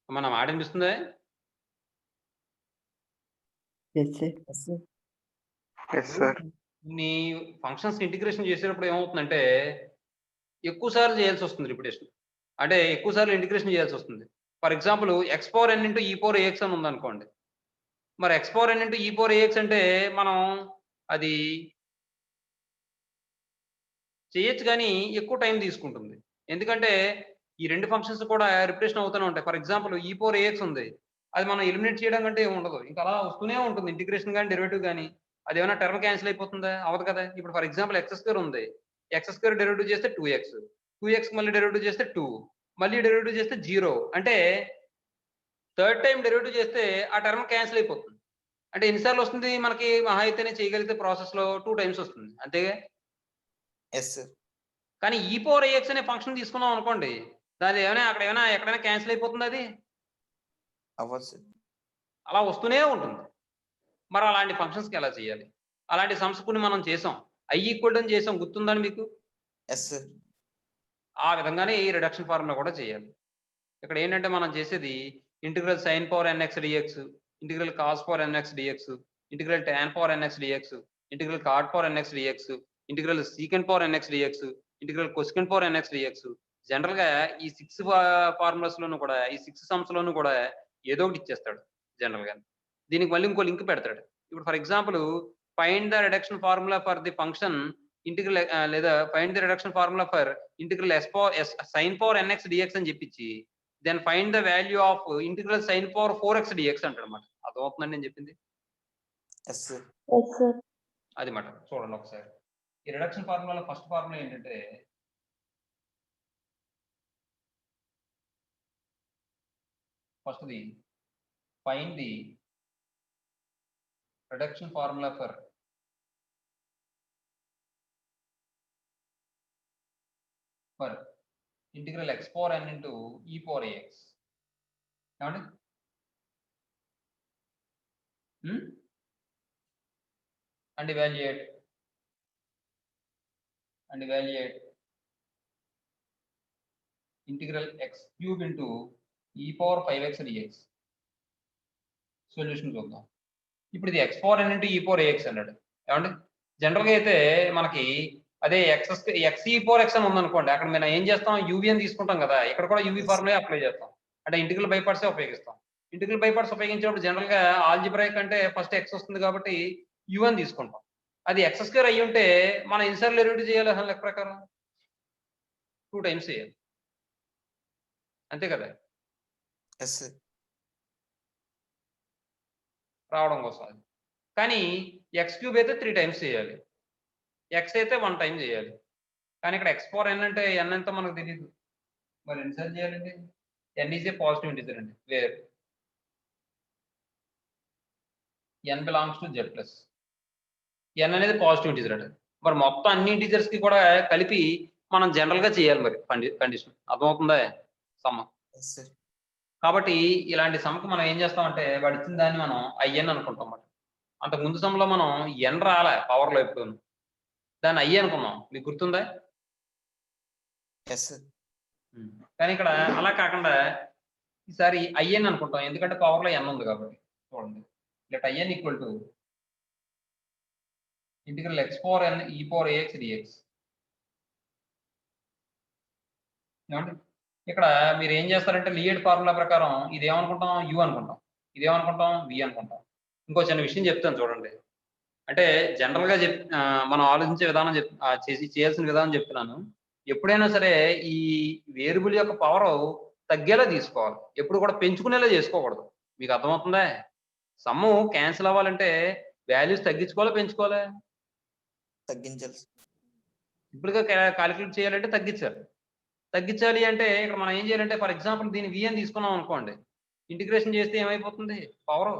మన మాట వినిపిస్తుందా? Yes, sir. Yes, sir. Yes, sir. నీ ఫంక్షన్స్ ఇంటిగ్రేషన్ చేసేటప్పుడు ఏమవుతుందంటే, ఎక్కువ సార్లు చేయాల్సొస్తుంది రిపిటేషన్. అంటే ఎక్కువ సార్లు ఇంటిగ్రేషన్ చేయాల్సొస్తుంది. For example x power n into e power a x అని ఉందనుకోండి. మరి x power n into e power a x అంటే మనం అది చేయొచ్చు గానీ, ఎక్కువ టైం తీసుకుంటుంది. ఎందుకంటే, ఈ 2 ఫంక్షన్స్ కూడా రిపిటేషన్ అవుతూనే ఉంటాయి. ఫర్ ఎగ్జాంపుల్ ఈ పవర్ ఏఎక్స్ ఉంది. అది మనం ఎలిమినేట్ చేయడం కంటే ఏమి ఉండదు. ఇంకా అలా వస్తూనే ఉంటుంది ఇంటిగ్రేషన్ గాని, డెరివేటివ్ గాని. అదేమైనా టర్మ్ క్యాన్సిల్ అయిపోతుందా? అవ్వదు కదా! ఇప్పుడు ఫర్ ఎగ్జాంపుల్ ఎక్స్ స్క్వేర్ ఉంది. ఎక్స్ స్క్వేర్ డెరివేటివ్ చేస్తే 2x. 2x మళ్ళీ డెరివేటివ్ చేస్తే 2. మళ్ళీ డెరివేటివ్ చేస్తే 0. అంటే థర్డ్ టైమ్ డెరివేటివ్ చేస్తే ఆ టర్మ్ క్యాన్సిల్ అయిపోతుంది. అంటే ఎన్ని సార్లు వస్తుంది మనకి మహా అయితేనే చేయగలిగితే ప్రాసెస్‌లో 2 టైమ్స్ వస్తుంది. అంతేగా? Yes, sir. కానీ ఈ పవర్ ఏఎక్స్ అనే ఫంక్షన్ తీసుకున్నాం అనుకోండి. దాని ఎక్కడైనా క్యాన్సిల్ అయిపోతుందా అది? అవ్వదు sir. అలా వస్తూనే ఉంటుంది. మరి అలాంటి ఫంక్షన్స్‌కి ఎలా చేయాలి? అలాంటి సమ్స్ కొన్ని మనం చేసాం. i ఈక్వల్ టు అని చేసాం గుర్తుందా మీకు? Yes, sir. ఆ విధంగానే ఈ రిడక్షన్ ఫార్ములా కూడా చేయాలి. ఇక్కడ ఏంటంటే మనం చేసేది integral sine power n x d x, integral cos power n x d x, integral tan power n x d x, integral cot power n x d x, integral secant power n x d x, integral cosecant power n x d x. జనరల్‌గా ఈ 6 formulas లోను కూడా ఈ 6 sums లోను కూడా ఏదో ఒకటి ఇచ్చేస్తాడు జనరల్‌గా. దీనికి మళ్ళీ ఇంకో లింక్ పెడతాడు. ఇప్పుడు for example find the reduction formula for the function integral లేదా find the reduction formula for integral sine power n x d x అని చెప్పించి then find the value of integral sine power 4x d x అంటాడన్నమాట. అర్థమవుతుందండి నేను చెప్పింది? Yes, sir. Yes, sir. అది మాట చూడండి ఒకసారి. ఈ రిడక్షన్ ఫార్ములాలో ఫస్ట్ ఫార్ములా ఏంటంటే ఫస్ట్‌ది find the reduction formula for integral x power n into e power ax. ఏమండి? And evaluate integral x cube into e power 5x dx. Solution చూద్దాం. ఇప్పుడు ఇది x power n into e power ax అన్నాడు. ఏమండి? జనరల్‌గా అయితే మనకి అదే x ఈ పవర్ x అని ఉందనుకోండి. అక్కడ మనం ఏం చేస్తాం uv అని తీసుకుంటాం కదా! ఇక్కడ కూడా uv ఫార్ములా అప్లై చేస్తాం. అంటే ఇంటిగ్రల్ బై పార్ట్సే ఉపయోగిస్తాం. ఇంటిగ్రల్ బై పార్ట్స్ ఉపయోగించినప్పుడు జనరల్‌గా ఆల్జీబ్రాయిక్ అంటే ఫస్ట్ x వస్తుంది కాబట్టి u అని తీసుకుంటాం. అది x స్క్వేర్ అయ్యి ఉంటే మనం ఎన్నిసార్లు డెరివేటివ్ చేయాలి అసలు లెక్క ప్రకారం? 2 టైమ్స్ చేయాలి. అంతే కదా! Yes, sir. రావడం కోసం అది. కానీ ఎక్స్ క్యూబ్ అయితే 3 టైమ్స్ చేయాలి. ఎక్స్ అయితే 1 టైమ్ చేయాలి. కానీ ఇక్కడ ఎక్స్ పవర్ ఎన్ అంటే ఎన్ ఎంతో మనకు తెలీదు. మరి ఎన్నిసార్లు చేయాలండి? N is a positive integer అండి. Where n belongs to z plus. N అనేది పాజిటివ్ ఇంటిజర్ అండి. మరి మొత్తం అన్ని ఇంటిజర్స్ కి కూడా కలిపి మనం జనరల్ గా చేయాలి మరి కండిషన్. అర్థమవుతుందా? సమ్. Yes, sir. కాబట్టి ఇలాంటి సమ్‌కి మనం ఏం చేస్తామంటే వాడు ఇచ్చిన దాన్ని మనం ఐఎన్ అనుకుంటాం మాట. అంతకు ముందు సమ్‌లో మనం ఎన్ రాలే పవర్‌లో ఎప్పుడూను. దాన్ని ఐ అనుకున్నాం. మీకు గుర్తుందా? Yes, sir. కానీ ఇక్కడ అలా కాకుండా ఈసారి ఐఎన్ అనుకుంటాం. ఎందుకంటే పవర్‌లో ఎన్ ఉంది కాబట్టి. చూడండి. Let I n equal to integral x power n e power ax dx. ఏమండి? ఇక్కడ మీరు ఏం చేస్తారంటే లియడ్ ఫార్ములా ప్రకారం ఇదేమనుకుంటాం u అనుకుంటాం. ఇదేమనుకుంటాం v అనుకుంటాం. ఇంకో చిన్న విషయం చెప్తాను చూడండి. అంటే జనరల్‌గా మనం ఆలోచించే విధానం చేయాల్సిన విధానం చెప్తున్నాను. ఎప్పుడైనా సరే ఈ వేరియబుల్ యొక్క పవర్ తగ్గేలా తీసుకోవాలి. ఎప్పుడు కూడా పెంచుకునేలా చేసుకోకూడదు. మీకు అర్థమవుతుందా? సమ్ము క్యాన్సిల్ అవ్వాలంటే వాల్యూస్ తగ్గించుకోవాలా? పెంచుకోవాలా? తగ్గించాలి sir. సింపుల్‌గా కాలిక్యులేట్ చేయాలంటే తగ్గించాలి. తగ్గించాలి అంటే ఇక్కడ మనం ఏం చేయాలంటే ఫర్ ఎగ్జాంపుల్ దీన్ని v అని తీసుకున్నాం అనుకోండి. ఇంటిగ్రేషన్ చేస్తే ఏమైపోతుంది? పవర్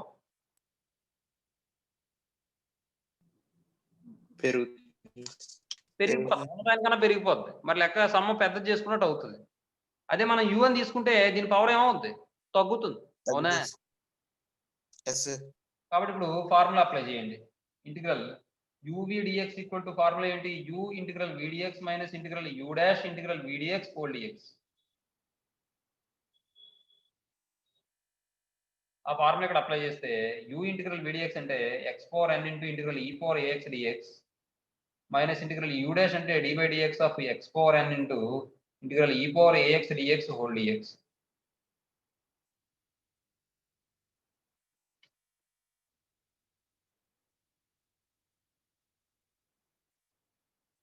పెరిగిపోద్ది. దానికన్నా పెరిగిపోద్ది. మరి లెక్క సమ్ము పెద్దది చేసుకున్నట్టు అవుతుంది. అదే మనం u అని తీసుకుంటే దీని పవర్ ఏమవుద్ది? తగ్గుతుంది. అవునా? తగ్గించాలి. Yes, sir. కాబట్టి ఇప్పుడు ఫార్ములా అప్లై చేయండి. Integral uv dx equal to formula ఏంటి? u integral v dx minus integral u dash integral v dx whole dx. ఆ ఫార్ములా ఇక్కడ అప్లై చేస్తే u ఇంటిగ్రల్ vdx అంటే x power n into integral e power ax dx minus integral u dash అంటే d by dx of x power n into integral e power ax dx whole dx.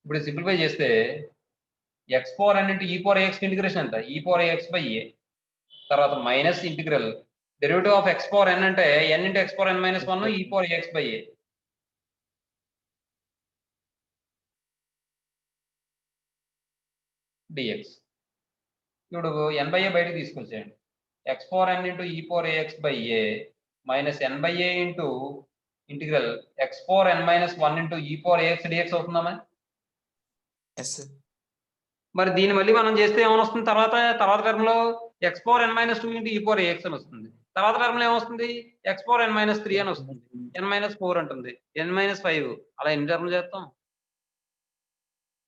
ఇప్పుడు simplify చేస్తే x power n into e power ax integration ఎంత e power ax by a తర్వాత minus integral derivative of x power n అంటే n into x power n minus 1 e power ax by a dx. ఇప్పుడు n by a బయటకు తీసుకొచ్చేయండి x power n into e power ax by a minus n by a into integral x power n minus 1 into e power ax dx అవుతుందా? Yes మరి దీన్ని మళ్ళీ మనం చేస్తే ఏమైనా వస్తుంది తర్వాత టర్మ్ లో x power n minus 2 into e power ax అని వస్తుంది. తర్వాత టర్మ్ లో ఏమొస్తుంది x పవర్ n మైనస్ 3 అని వస్తుంది, n మైనస్ 4 అంటుంది, n మైనస్ 5 అలా ఎన్ని టర్మ్లు చేస్తాం?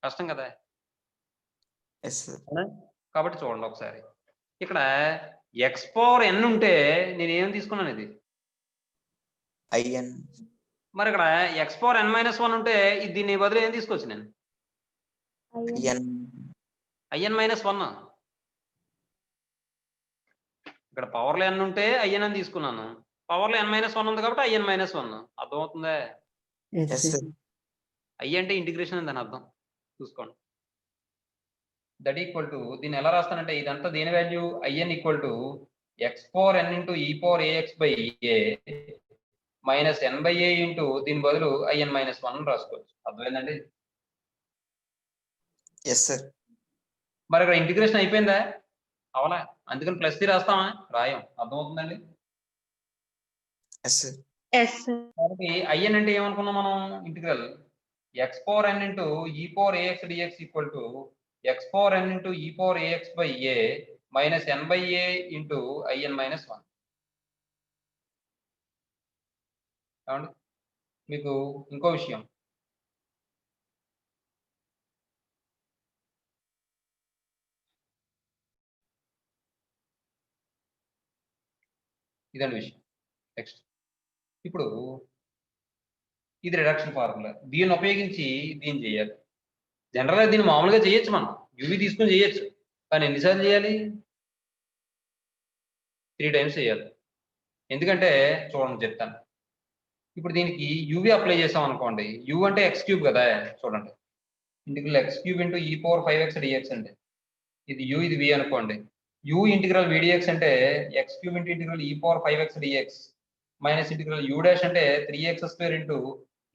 కష్టం కదా. ఎస్ కాబట్టి చూడండి ఒకసారి ఇక్కడ x పవర్ n ఉంటే నేను ఏం తీసుకున్నాను ఇది ఐఎన్ మరి ఇక్కడ x పవర్ n మైనస్ 1 ఉంటే దీన్ని బదులు ఏం తీసుకోవచ్చు నేను ఐఎన్ in మైనస్ 1. ఇక్కడ పవర్లో n ఉంటే in అని తీసుకున్నాను, పవర్లో n మైనస్ 1 ఉంది కాబట్టి in మైనస్ 1 అర్థమవుతుందా? ఎస్ i అంటే ఇంటిగ్రేషన్ అని దాని అర్థం చూసుకోండి. దట్ ఈక్వల్ టు దీన్ని ఎలా రాస్తానంటే ఇదంతా దేని value in equal to x power n into e power ax by a minus n by a into దీని బదులు in మైనస్ 1 రాసుకోవచ్చు. అర్థమైందండి? ఎస్ సార్ మరి ఇక్కడ ఇంటిగ్రేషన్ అయిపోయిందా? అవలా, అందుకని ప్లస్ 3 రాస్తామా? రాయం. అర్థమవుతుందండి? ఎస్ కాబట్టి in అంటే ఏమనుకున్నాం మనం integral x power n into e power ax dx equal to x power n into e power ax by a minus n by a into in minus 1. ఏమండి మీకు ఇంకో విషయం, ఇదండి విషయం. నెక్స్ట్ ఇప్పుడు ఇది రిడక్షన్ ఫార్ములా, దీన్ని ఉపయోగించి దీన్ని చేయాలి. జనరల్గా దీన్ని మామూలుగా చేయొచ్చు, మనం యూవి తీసుకుని చేయొచ్చు, కానీ ఎన్నిసార్లు చేయాలి? 3 టైమ్స్ చేయాలి. ఎందుకంటే చూడండి చెప్తాను. ఇప్పుడు దీనికి యూవి అప్లై చేసాం అనుకోండి, యూ అంటే ఎక్స్ క్యూబ్ కదా, చూడండి integral X cube into e power 5x dx అండి. ఇది యూ ఇది వి అనుకోండి. యూ ఇంటిగ్రల్ vdx అంటే ఎక్స్ క్యూబ్ ఇంటూ ఇంటిగ్రల్ ఈ power 5x dx minus integral you dash అంటే 3x స్క్వేర్ ఇంటూ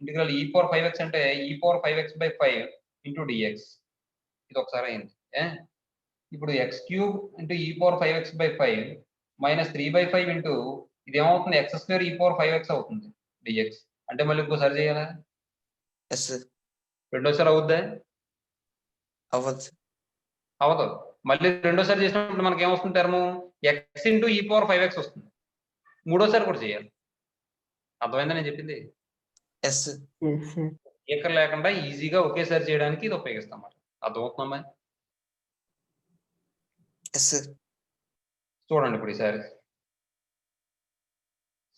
ఇంటిగ్రల్ ఈ పవర్ 5x అంటే e power 5x by 5 into dx. ఇది ఒకసారి అయింది. ఇప్పుడు X cube into e power 5x by 5 minus 3/5 into ఇది ఏమవుతుంది X square e power 5x అవుతుంది dx. అంటే మళ్ళీ ఇంకోసారి చేయాలా? ఎస్ రెండోసారి అవుద్దా? అవ్వదు అవదు. మళ్ళీ రెండోసారి చేసినప్పుడు మనకి ఏమొస్తుంది term X into e power 5x వస్తుంది. మూడోసారి కూడా చేయాలి. అర్థమైందా నేను చెప్పింది? ఎస్ ఏకర్ లేకుండా ఈజీగా ఒకేసారి చేయడానికి ఇది ఉపయోగిస్తాం అన్నమాట. అర్థమవుతుందమ్మా? ఎస్ చూడండి ఇప్పుడు ఈసారి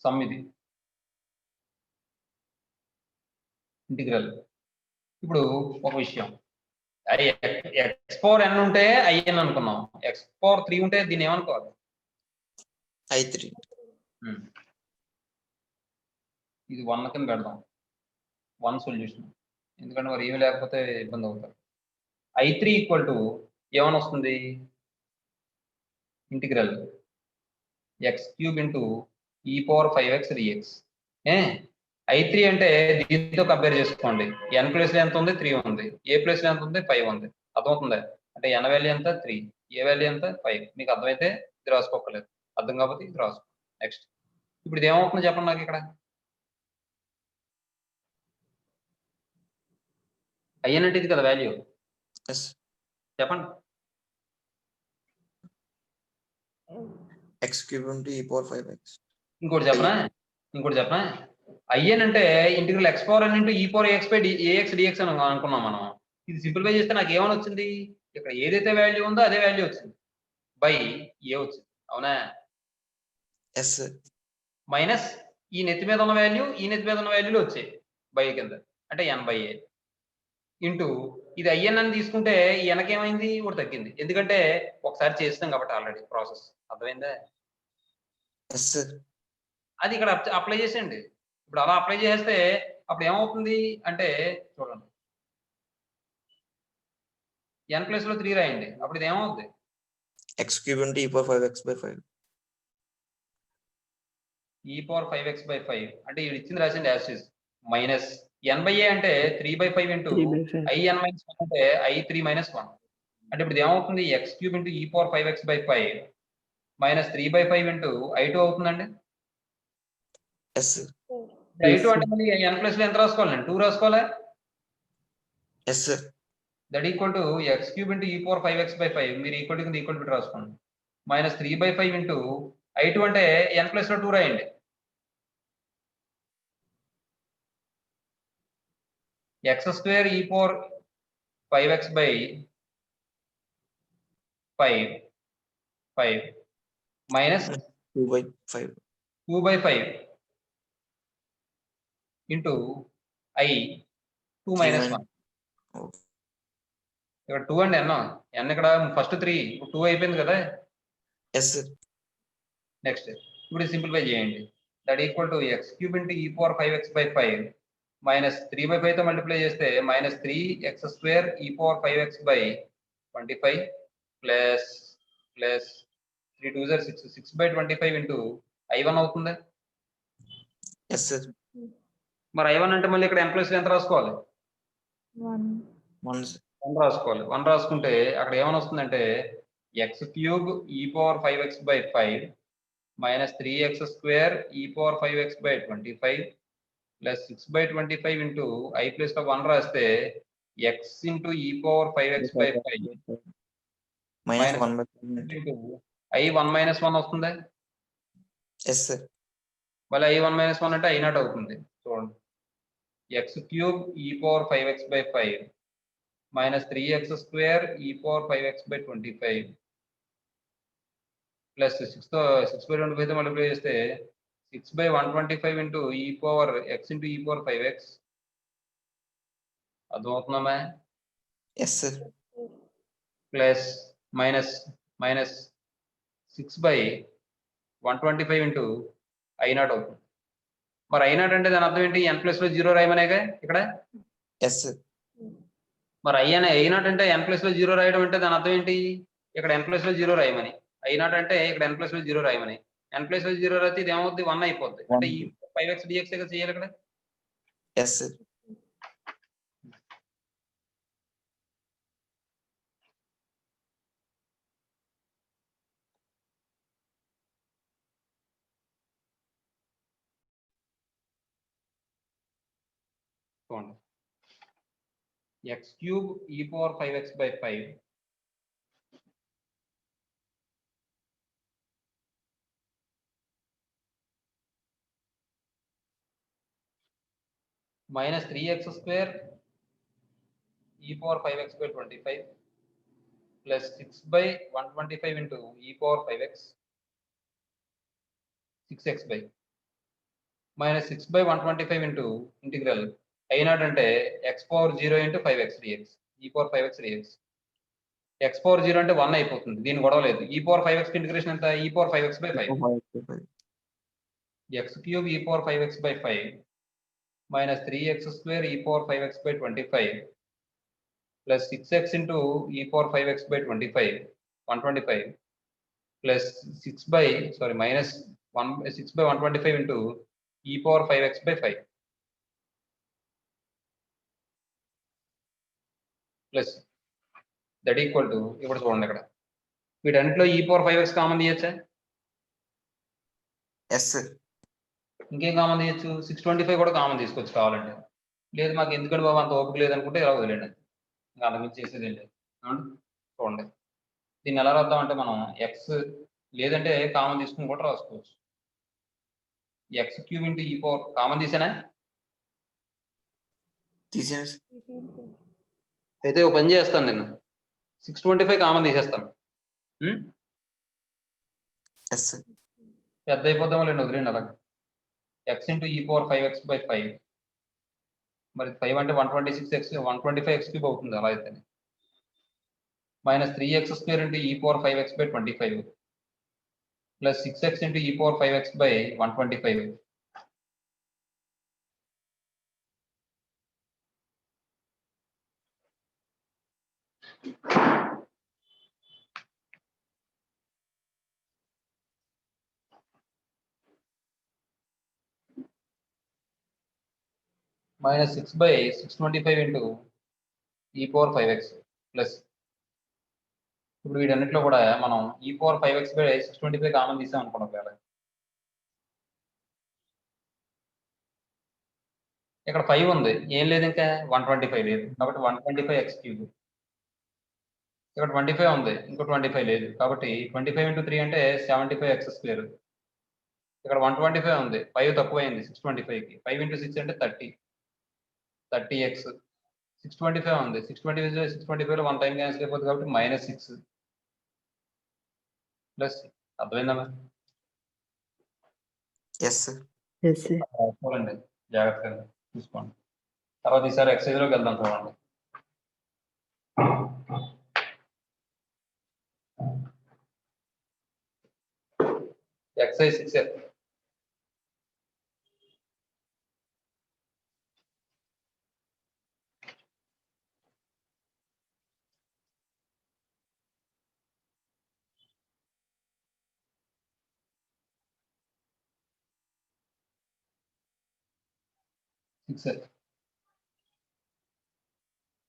సమ్ ఇది ఇంటిగ్రల్. ఇప్పుడు ఒక విషయం, ఎక్స్ పవర్ n ఉంటే in అనుకున్నాం, ఎక్స్ పవర్ 3 ఉంటే దీన్ని ఏమనుకోవాలి? I3 ఇది 1 కింద పెడదాం, 1 సొల్యూషన్, ఎందుకంటే మరి ఏమి లేకపోతే ఇబ్బంది అవుతారు. I3 ఈక్వల్ టు ఏమని వస్తుంది integral X cube into e power 5x dx. I3 అంటే దీంతో కంపేర్ చేసుకోండి, n ప్లేస్ లో ఎంత ఉంది? 3 ఉంది, ఏ ప్లేస్ లో ఎంత ఉంది? 5 ఉంది. అర్థమవుతుందా? అంటే n వాల్యూ ఎంత? 3, ఏ వాల్యూ ఎంత? 5. మీకు అర్థమైతే ఇది రాసుకోకలేదు, అర్థం కాకపోతే ఇది రాసుకో. నెక్స్ట్ ఇప్పుడు ఇది ఏమవుతుంది చెప్పండి నాకు ఇక్కడ. in అంటే ఇది కదా వాల్యూ, ఎస్ చెప్పండి. x cube into e power 5x. ఇంకోటి చెప్పనా in అంటే integral x power n into e power ax by ax dx అని అనుకున్నాం మనం. ఇది సింప్లిఫై చేస్తే నాకు ఏమని వచ్చింది? ఇక్కడ ఏదైతే వాల్యూ ఉందో అదే వాల్యూ వచ్చింది, బై ఏ వచ్చింది. అవునా? ఎస్ మైనస్ ఈ నెత్తి మీద ఉన్న వాల్యూ ఈ నెత్తి మీద ఉన్న వాల్యూలు వచ్చాయి బై కింద అంటే n/a ఇంటూ ఇది ఐఎన్ అని తీసుకుంటే ఈ ఎనకేమైంది కూడా తగ్గింది ఎందుకంటే ఒకసారి చేస్తాం కాబట్టి ఆల్రెడీ ప్రాసెస్ అర్థమైందా ఎస్ సార్ అది ఇక్కడ అప్లై చేసేయండి ఇప్పుడు అలా అప్లై చేస్తే అప్పుడు ఏమవుతుంది అంటే చూడండి n ప్లస్ లో 3 రాయండి అప్పుడు ఇది ఏమవుతుంది x cube into e power 5x by 5 e power 5x by 5 అంటే ఇది ఇచ్చింది రాసింది యాజ్ ఇస్ మైనస్ n/a అంటే 3/5 ఇంటూ 3/5. in మైనస్ 1 అంటే i3 మైనస్ 1 అంటే ఇప్పుడు ఇది ఏమవుతుంది x cube into e power 5x by 5 minus 3/5 into i2 అవుతుందండి ఎస్ i2 అంటే మళ్ళీ n ప్లస్ లో ఎంత రాసుకోవాలండి 2 రాసుకోవాలా yes sir that equal to x cube into e power 5x by 5 మీరు ఈక్వల్ టు ఈక్వల్ టు రాసుకోండి మైనస్ 3/5 ఇంటూ i2 అంటే n ప్లస్ లో 2 రాయండి x square e power 5x by 5 minus 2/5 2/5 into i 2 minus 1 ఇక్కడ 2 అండి n ఇక్కడ first 3 2 అయిపోయింది కదా ఎస్ సార్ నెక్స్ట్ ఇప్పుడు సింప్లిఫై చేయండి that equal to x cube into e power 5x by 5 minus 3/5 తో మల్టిప్లై చేస్తే minus 3x square e power 5x by 25 plus 3 2 6 6/25 into i1 అవుతుంది ఎస్ సార్ మరి i1 అంటే మళ్ళీ ఇక్కడ n ప్లస్ ఎంత రాసుకోవాలి 1 1 రాసుకోవాలి 1 రాసుకుంటే అక్కడ ఏమని వస్తుందంటే x cube e power 5x by 5 minus 3x square e power 5x by 25 plus 6/25 into i plus లో 1 రాస్తే x into e power 5x by 5 minus 1/5 into i 1 minus 1 వస్తుందా ఎస్ సార్ మళ్ళీ i 1 మైనస్ 1 అంటే i0 అవుతుంది చూడండి x cube e power 5x by 5 minus 3x square e power 5x by 25 plus 6/25 తో multiply చేస్తే 6/125 into e power x into e power 5x అర్థమవుతుందమ్మా yes sir plus minus 6/125 into i0 అవుతుంది మరి i0 అంటే దాని అర్థం ఏంటి n ప్లస్ లో 0 రాయమనేగా ఇక్కడ ఎస్ సార్ మరి i0 అంటే n ప్లస్ లో 0 రాయడం అంటే దాని అర్థం ఏంటి ఇక్కడ n ప్లస్ లో 0 రాయమని i0 అంటే ఇక్కడ n ప్లస్ లో 0 రాయమని n ప్లస్ లో 0 రాస్తే ఇది ఏమవుతుంది 1 అయిపోద్ది అంటే ఈ 5x dx గా చేయాలి ఇక్కడ ఎస్ సార్ చూడండి x cube e power 5x by 5 minus 3x square e power 5x by 25 plus 6/125 into e power 5x 6x by minus 6/125 into integral i0 అంటే x power 0 into 5x dx e power 5x dx x power 0 అంటే 1 అయిపోతుంది దీని గొడవ లేదు e power 5x integration ఎంత e power 5x by 5 x cube e power 5x by 5 minus 3x square e power 5x by 25 plus 6x into e power 5x by 25 125 plus minus 6/125 into e power 5x by 5 plus that equal to ఇప్పుడు చూడండి ఇక్కడ వీటన్నిటిలో e power 5x common తీయచ్చా yes sir ఇంకేం common తీయచ్చు 625 కూడా common తీసుకోవచ్చు కావాలంటే లేదు మాకు ఎందుకంటే బాబు అంత ఓపిక లేదనుకుంటే ఇలా వదిలేండి ఇంకా అంతకుమించి చేసేది ఏంటి చూడండి దీన్ని ఎలా రాద్దాం అంటే మనం ఎక్స్ లేదంటే కామన్ తీసుకుని కూడా రాసుకోవచ్చు X cube into e power common తీసేనా తీసేయండి అయితే ఒక పని చేస్తాను నేను 625 కామన్ తీసేస్తాను ఎస్ సార్ పెద్ద అయిపోతామో లేండి వదిలేండి అలా x into e power 5x by 5. మరి 5 అంటే 126x 125x క్యూబ్ అవుతుంది అలా అయితే. minus 3x square into e power 5x by 25 plus 6x into e power 5x by 125. minus 6 by 625 into e power 5x plus ఇప్పుడు వీటన్నిటిలో కూడా మనం e power 5x by 625 common తీసాం అనుకోండి ఒకవేళ. ఇక్కడ 5 ఉంది, ఏం లేదు ఇంకా 125 లేదు కాబట్టి 125x క్యూబ్. ఇక్కడ 25 ఉంది, ఇంకో 25 లేదు కాబట్టి 25 into 3 అంటే 75x స్క్వేర్. ఇక్కడ 125 ఉంది, 5 తక్కువైంది 625కి, 5 into 6 అంటే 30x. 625 ఉంది, 625లో 1 టైం క్యాన్సిల్ అయిపోతుంది కాబట్టి -6 ప్లస్. అర్థమైందా మరి? Yes sir. చూడండి జాగ్రత్తగా చూసుకోండి. తర్వాత ఈసారి ఎక్సైజ్లోకి వెళ్దాం చూడండి. ఎక్సైజ్ 6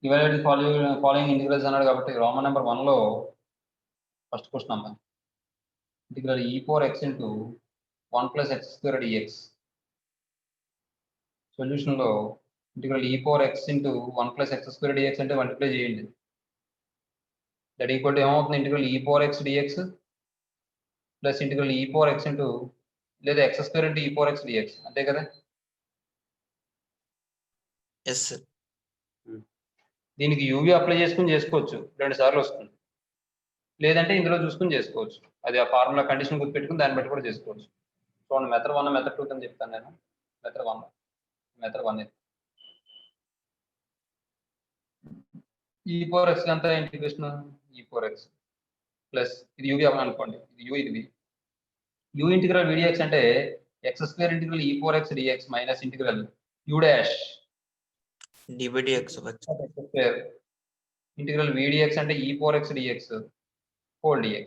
ఇవాల్యుయేట్ ఫాలోయింగ్ ఇంటిగ్రల్స్ అన్నాడు కాబట్టి రోమన్ నెంబర్ 1లో ఫస్ట్ క్వశ్చన్ అమ్మా. Integral e power x into 1 plus x square dx. Solution లో integral e power x into 1 plus x square dx అంటే మల్టిప్లై చేయండి. దట్ ఈక్వల్ టు ఏమవుతుంది, integral e power x dx plus integral e power x into లేదా x square into e power x dx అంతే కదా. Yes sir. దీనికి UV apply చేసుకుని చేసుకోవచ్చు, 2 సార్లు వస్తుంది. లేదంటే ఇందులో చూసుకుని చేసుకోవచ్చు, అది ఆ ఫార్ములా కండిషన్ గుర్తుపెట్టుకుని దాన్ని బట్టి కూడా చేసుకోవచ్చు. చూడండి మెథడ్ 1 మెథడ్ 2 అని చెప్తాను నేను. మెథడ్ 1 e power x అంతా integration e power x plus ఇది యూవి అనుకోండి, ఇది యూ, ఇది u ఇంటిగ్రల్ vdx అంటే x square integral e power x dx minus integral u dash dx square integral vdx అంటే e power x dx whole dx.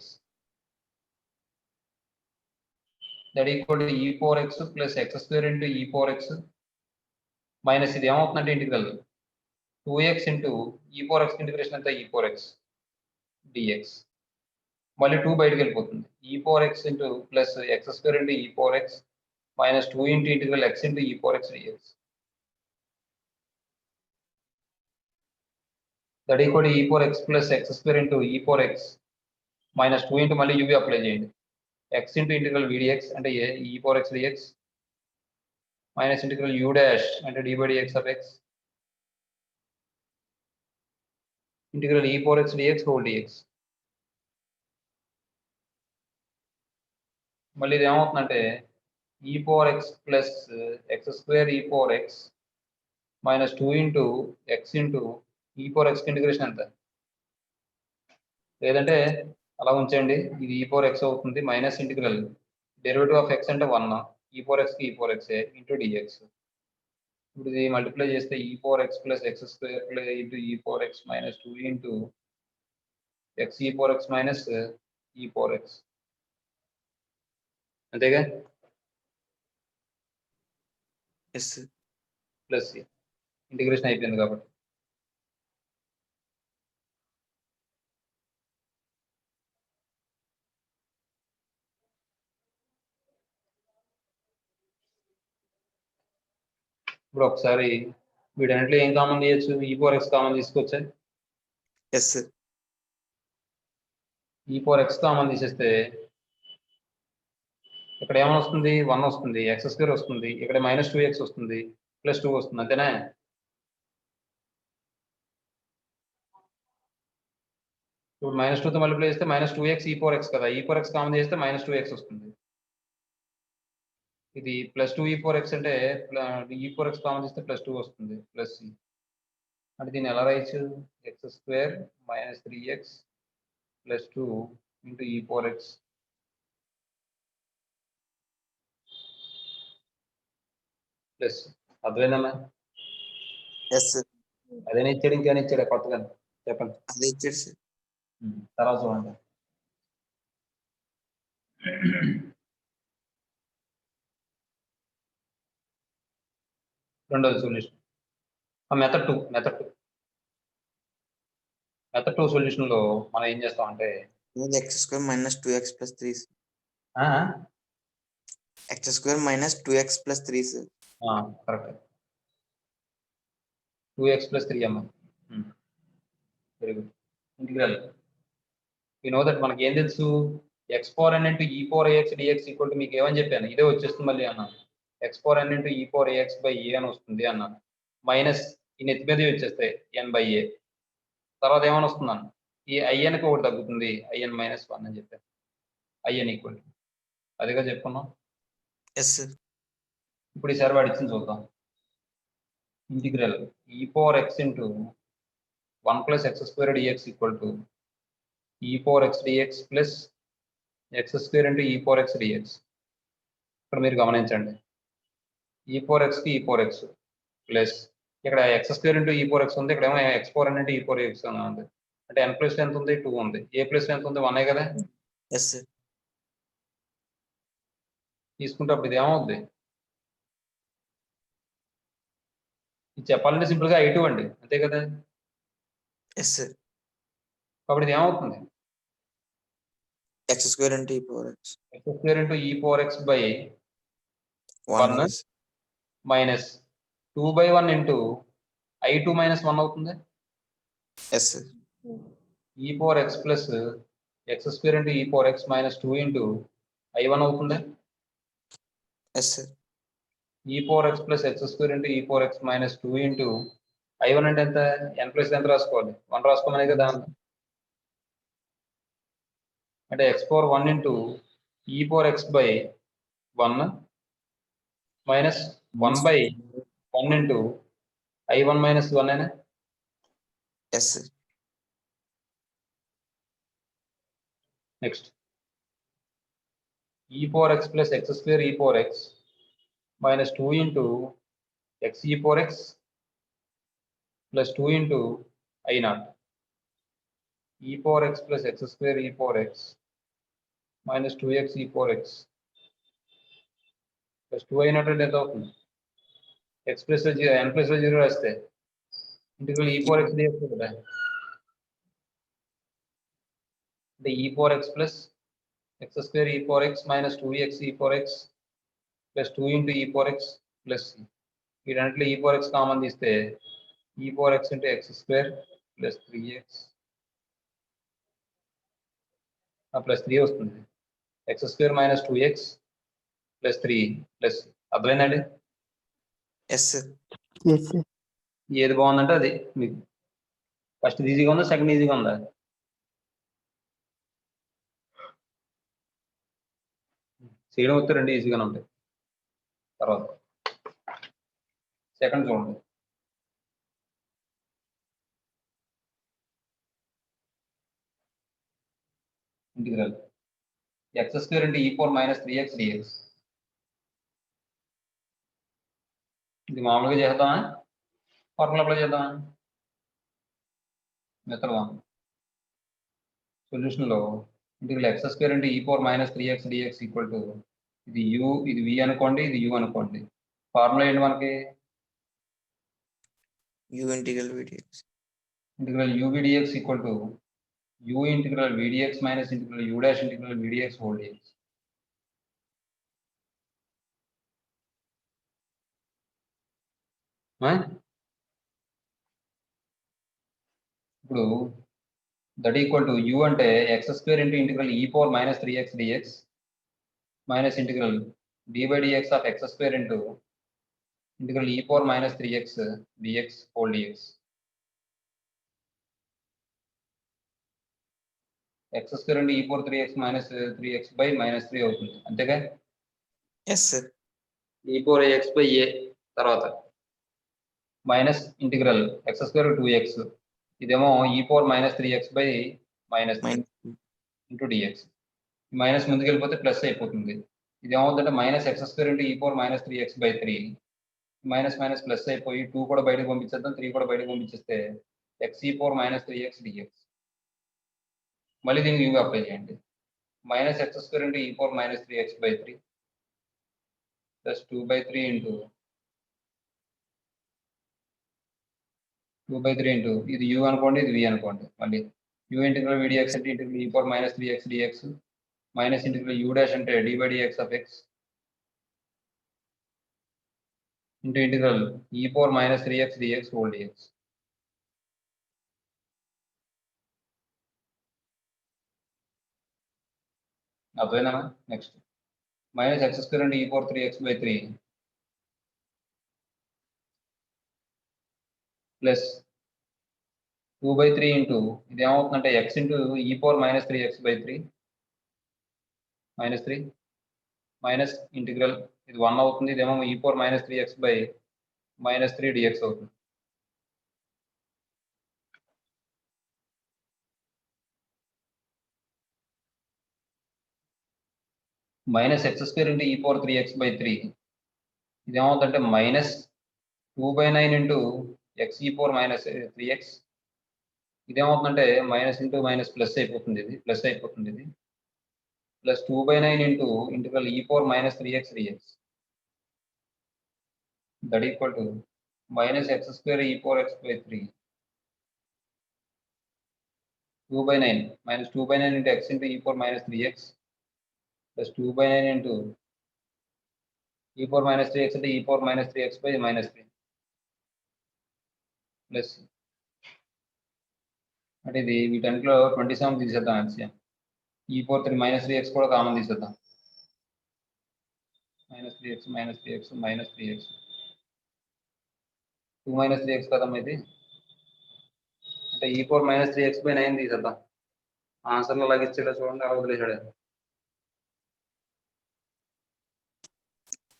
That equal to e power x plus x square into e power x minus ఇది ఏమవుతుందంటే integral 2x into e power x integration అంతా e power x dx. మళ్ళీ 2 బయటకు వెళ్ళిపోతుంది, e power x into plus x square into e power x minus 2 into integral x into e power x dx. That equal to e power x plus x square into e power x minus 2 into మళ్ళీ UV apply చేయండి, x into integral vdx అంటే e power x dx minus integral u dash అంటే d by dx of x integral e power x dx whole dx. మళ్ళీ ఇది ఏమవుతుందంటే e power x plus x square e power x minus 2 into x into e power x integration ఎంత, లేదంటే అలా ఉంచండి, ఇది e power x అవుతుంది minus integral derivative of x అంటే 1 e power x కి e power x into dx. ఇప్పుడు ఇది మల్టిప్లై చేస్తే e power x plus x square plus into e power x minus 2 into x e power x minus e power x అంతేగా. S plus integration అయిపోయింది కాబట్టి ఇప్పుడు ఒకసారి వీటన్నిటిలో ఏం కామన్ తీయచ్చు, e power x కామన్ తీసుకొచ్చా. Yes sir. e power x common తీసేస్తే ఇక్కడ ఏమైనా వస్తుంది, 1 వస్తుంది, x స్క్వేర్ వస్తుంది, ఇక్కడ మైనస్ 2x వస్తుంది, ప్లస్ 2 వస్తుంది, అంతేనా. ఇప్పుడు మైనస్ 2తో మల్టిప్లై చేస్తే minus 2x e power x కదా, e power x కామన్ చేస్తే మైనస్ 2x వస్తుంది. ఇది +2 e4x అంటే e4x కామన్ తీస్తే +2 వస్తుంది ప్లస్ c. అంటే దీన్ని ఎలా రాయొచ్చు? x² - 3x + 2 into e4x plus. అర్థమైందమ్మా? Yes sir. అదేనా ఇచ్చాడు, ఇంకేమైనా ఇచ్చాడా కొత్తగా? చెప్పండి. అదే ఇచ్చాడు సార్. తర్వాత చూడండి. రెండోది సొల్యూషన్ మెథడ్ 2 సొల్యూషన్లో మనం ఏం చేస్తామంటే x² - 2x + 3 sir. x² - 2x + 3 sir. Correct. 2x + 3 అమ్మ. Very good. Integral you know that మనకి ఏం తెలుసు? x⁴n * e⁴ax dx = మీకు ఏమని చెప్పాను? ఇదే వచ్చేస్తుంది మళ్ళీ అన్నాను. x⁴n * e⁴ax/a అని వస్తుంది అన్నాను. మైనస్ ఈ నెత్తి మీద వచ్చేస్తాయి n/a. తర్వాత ఏమని వస్తున్నాను? ఈ inకి ఒకటి తగ్గుతుంది, in - 1 అని చెప్పాను. in ఈక్వల్ అదేగా చెప్పుకున్నాం. Yes sir. ఇప్పుడు ఈసారి వాడు ఇచ్చింది చూద్దాం. Integral e⁴x * 1 + x² dx = e⁴x dx + x² * e⁴x dx. ఇక్కడ మీరు గమనించండి, e⁴x కి e⁴x ప్లస్ ఇక్కడ x² * e⁴x ఉంది, ఇక్కడ ఏమో x⁴n * e⁴x అని ఉంది. అంటే n ప్లస్ ఎంత ఉంది? 2 ఉంది. a ప్లస్ ఎంత ఉంది? 1 కదా. Yes sir. తీసుకుంటే అప్పుడు ఇది ఏమవుద్ది? ఇది చెప్పాలంటే సింపుల్ గా i2 అండి, అంతే కదా. Yes sir. కాబట్టి ఇది ఏమవుతుంది? x² * e⁴x. x² * e⁴x/1 1 minus 2/1 into i2 - 1 అవుతుంది. Yes sir. e⁴x plus x² * e⁴x - 2 into i1 అవుతుంది. Yes sir. e⁴x plus x² * e⁴x - 2 into i1 అంటే ఎంత? n ప్లస్ ఎంత రాసుకోవాలి? 1 రాసుకోమనే కదా. అంటే x⁴1 into e⁴x/1 minus 1/1 into i1 - 1 అయినా. Yes sir. Next e⁴x plus x² e⁴x - 2 into x⁴x plus 2 into i0. e⁴x plus x² e⁴x - 2x e⁴x plus 2 i0 అంటే ఎంత అవుతుంది? x ప్లస్ n ప్లస్ 0 రాస్తే integral e⁴x dx కదా. అంటే e⁴x plus x² e⁴x - 2x e⁴x plus 2 into e⁴x plus వీటన్నిటిలో e⁴x common తీస్తే e⁴x * x² plus 3x plus 3 వస్తుంది. x² - 2x plus 3 plus. అర్థమైందండి? Yes sir. ఏది బాగుందంటే అది మీకు ఫస్ట్ ఈజీగా ఉందా, సెకండ్ ఈజీగా ఉందా? చేయడం వస్తే రెండు ఈజీగానే ఉంటాయి. తర్వాత సెకండ్ చూడండి. Integral x² * e⁴ - 3x dx. ఇది మామూలుగా చేద్దామా, ఫార్ములా అప్లై చేద్దామా? మెథడ్ 1 సొల్యూషన్లో integral x² * e⁴ - 3x dx = ఇది u, ఇది v అనుకోండి, ఇది u అనుకోండి. ఫార్ములా ఏంటి మనకి? u integral vdx. Integral u vdx = u integral vdx - integral u dash integral vdx whole dx. ఇప్పుడు దట్ ఈక్వల్ టు u అంటే x² integral e⁴ - 3x dx minus integral d/dx of x² integral e⁴ - 3x dx whole dx. x² e⁴ 3x - 3x/-3 అవుతుంది, అంతేగా. Yes sir. e power ax by a తర్వాత minus integral x square 2x ఇదేమో e power minus 3x by minus 3 into dx minus ముందుకు వెళ్ళిపోతే plus అయిపోతుంది ఇది ఏమవుతుందంటే minus x square into e power minus 3x by 3 minus minus plus అయిపోయి 2 కూడా బయటకు పంపించేద్దాం 3 కూడా బయటకు పంపించేస్తే x e power minus 3x dx మళ్ళీ దీనికి u అప్లై చేయండి minus x square into e power minus 3x by 3 plus 2 by 3 into 2 by 3 into ఇది u అనుకోండి ఇది v అనుకోండి మళ్ళీ u ఇంటిగ్రల్ v dx అంటే integral e power minus 3x dx minus integral u dash అంటే d by dx of x into integral e power minus 3x dx whole dx. అర్థమైనా next minus x square అంటే e power 3x by 3 plus 2 by 3 into ఇది ఏమవుతుందంటే x into e power minus 3x by 3 minus 3 minus integral ఇది 1 అవుతుంది ఇదేమో e power minus 3x by minus 3 dx అవుతుంది minus x square into e power 3x by 3 ఇది ఏమవుతుందంటే minus 2 by 9 into x e power minus 3x ఇదేమవుతుందంటే minus into minus plus అయిపోతుంది ఇది plus అయిపోతుంది ఇది ప్లస్ 2 by 9 ఇంటూ ఇంటిగ్రల్ ఈ power minus 3x dx that equal to minus x square e power x by 3 2 by 9 minus 2 by 9 into x into e power minus 3x plus 2 by 9 into e power minus 3x into e power minus 3x by minus 3 plus అంటే ఇది వీటన్నిటిలో 27 తీసేద్దాం LCM ఈ power 3 minus 3x కూడా common తీసేద్దాం minus 3x minus 3x minus 3x 2 minus 3x కదమ్మా ఇది అంటే e power minus 3x by 9 తీసేద్దాం ఆన్సర్లో అలాగే ఇచ్చాడో చూడండి అలా వదిలేసాడు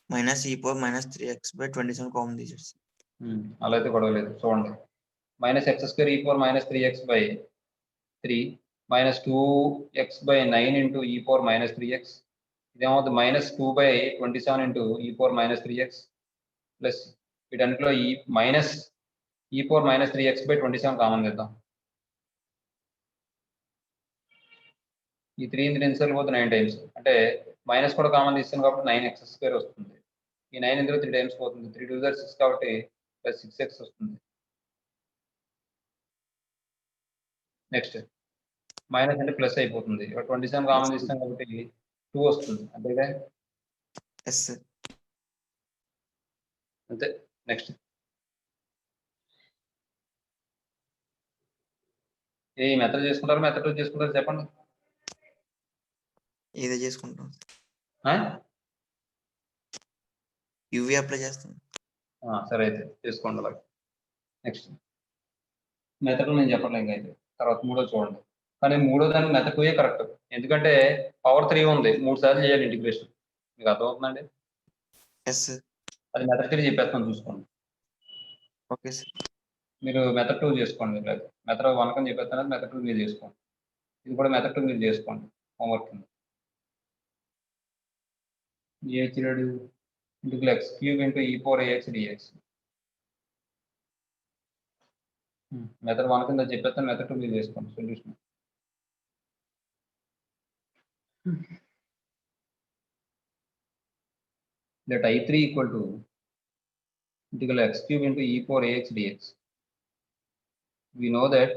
minus e power minus 3x by 27 common తీసేసి అలా అయితే గొడవలేదు చూడండి minus x square e power minus 3x by 3 minus 2x by 9 into e power minus 3x ఇదేమవుతుంది minus 2 by 27 into e power minus 3x plus వీటన్నిటిలో ఈ minus ఈ power minus 3x by 27 common చేద్దాం ఈ 3 ఎన్నిసార్లు పోతే 9 టైమ్స్ అంటే minus కూడా కామన్ తీస్తాను కాబట్టి 9x స్క్వేర్ వస్తుంది ఈ 9 ఇందులో 3 టైమ్స్ పోతుంది 3 2 6 కాబట్టి ప్లస్ 6x వస్తుంది నెక్స్ట్ మైనస్ అంటే ప్లస్ అయిపోతుంది 27 కామన్ తీస్తాం కాబట్టి 2 వస్తుంది అంతేగా ఎస్ అంతే నెక్స్ట్ ఏ మెథడ్ చేసుకుంటారు మెథడ్ చేసుకుంటారు చెప్పండి ఇదే చేసుకుంటాం ఆ? యూవీ అప్లై చేస్తాం సరే అయితే చేసుకోండి అలాగే నెక్స్ట్ మెథడ్ నేను చెప్పట్లేదు ఇంకా అయితే తర్వాత మూడో చూడండి కానీ మూడో దానికి మెథడ్ 2 కరెక్ట్ ఎందుకంటే పవర్ 3 ఉంది 3 సార్లు చేయాలి ఇంటిగ్రేషన్ మీకు అర్థమవుతుందండి ఎస్ అది మెథడ్ 3 చెప్పేస్తాను చూసుకోండి ఓకే సార్ మీరు మెథడ్ 2 చేసుకోండి లేదు మెథడ్ 1 కని చెప్పేస్తాను మెథడ్ 2 మీరు చేసుకోండి ఇది కూడా మెథడ్ 2 మీరు చేసుకోండి హోంవర్క్ ఏ ఇచ్చినాడు integral x cube into e power ax dx method 1 కింద చెప్పేస్తాను మెథడ్ 2 మీరు చేసుకోండి solution let I3 equal to integral x cube into e power ax dx. We know that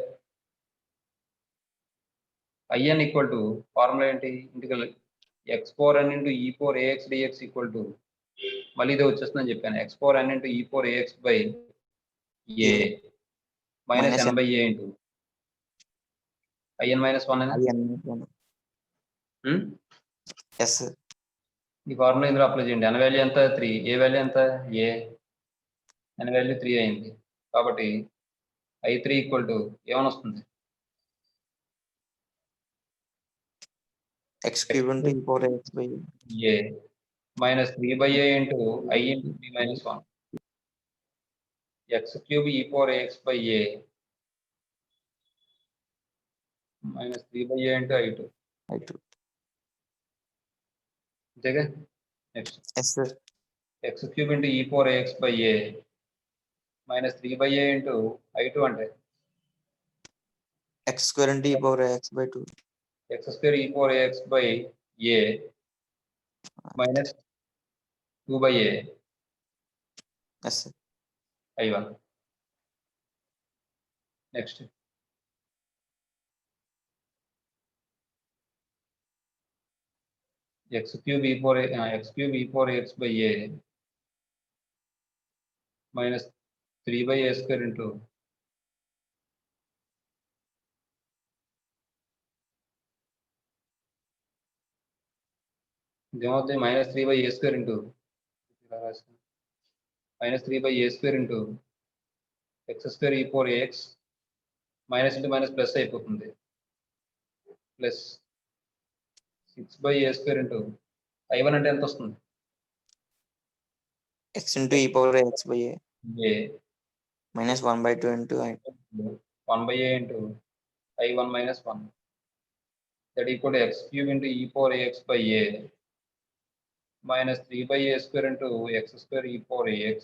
in equal to formula integral x power n into e power ax dx equal to మళ్ళీ ఇది వచ్చేస్తుందని చెప్పాను x power n into e power ax by a minus n by a into in minus 1 yes ఈ formula ఇందులో apply చేయండి n value ఎంత 3 ఏ value ఎంత a n value 3 అయింది కాబట్టి I3 ఈక్వల్ టు ఏమని వస్తుంది x cube into e power x by a minus 3 by a into I into 3 minus 1 x cube e power ax by a minus 3 by a into I2. I2. అంతేగా next Yes, sir. x cube into e power ax by a minus 3 by a into I2 అంటే X square into e power x by 2. x square e power ax by a minus 2 by a Yes, sir. I1. Next x cube e power x by a minus 3 by a square into ఇదేమవుతుంది minus 3 by a square into minus 3 by a square into x square e power ax minus into minus plus అయిపోతుంది plus 6 by a square into I1 అంటే ఎంత వస్తుంది X into e power x by a a minus 1 by 2 into I. 1 by a into I1 minus 1 that equal to x cube into e power ax by a minus 3 by a square into x square e power ax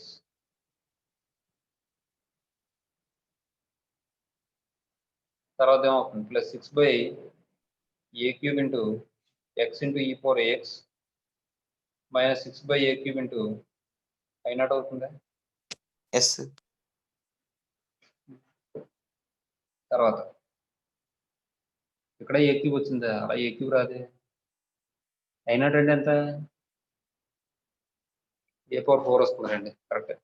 తర్వాత ఏమవుతుంది plus 6 by a cube into x into e power ax minus 6 by a cube into I0 అవుతుందా Yes, sir. తర్వాత ఇక్కడ ఏ cube వచ్చిందా అలా ఏ cube రాదే I0 అంటే ఎంత a power 4 వస్తుందండి correct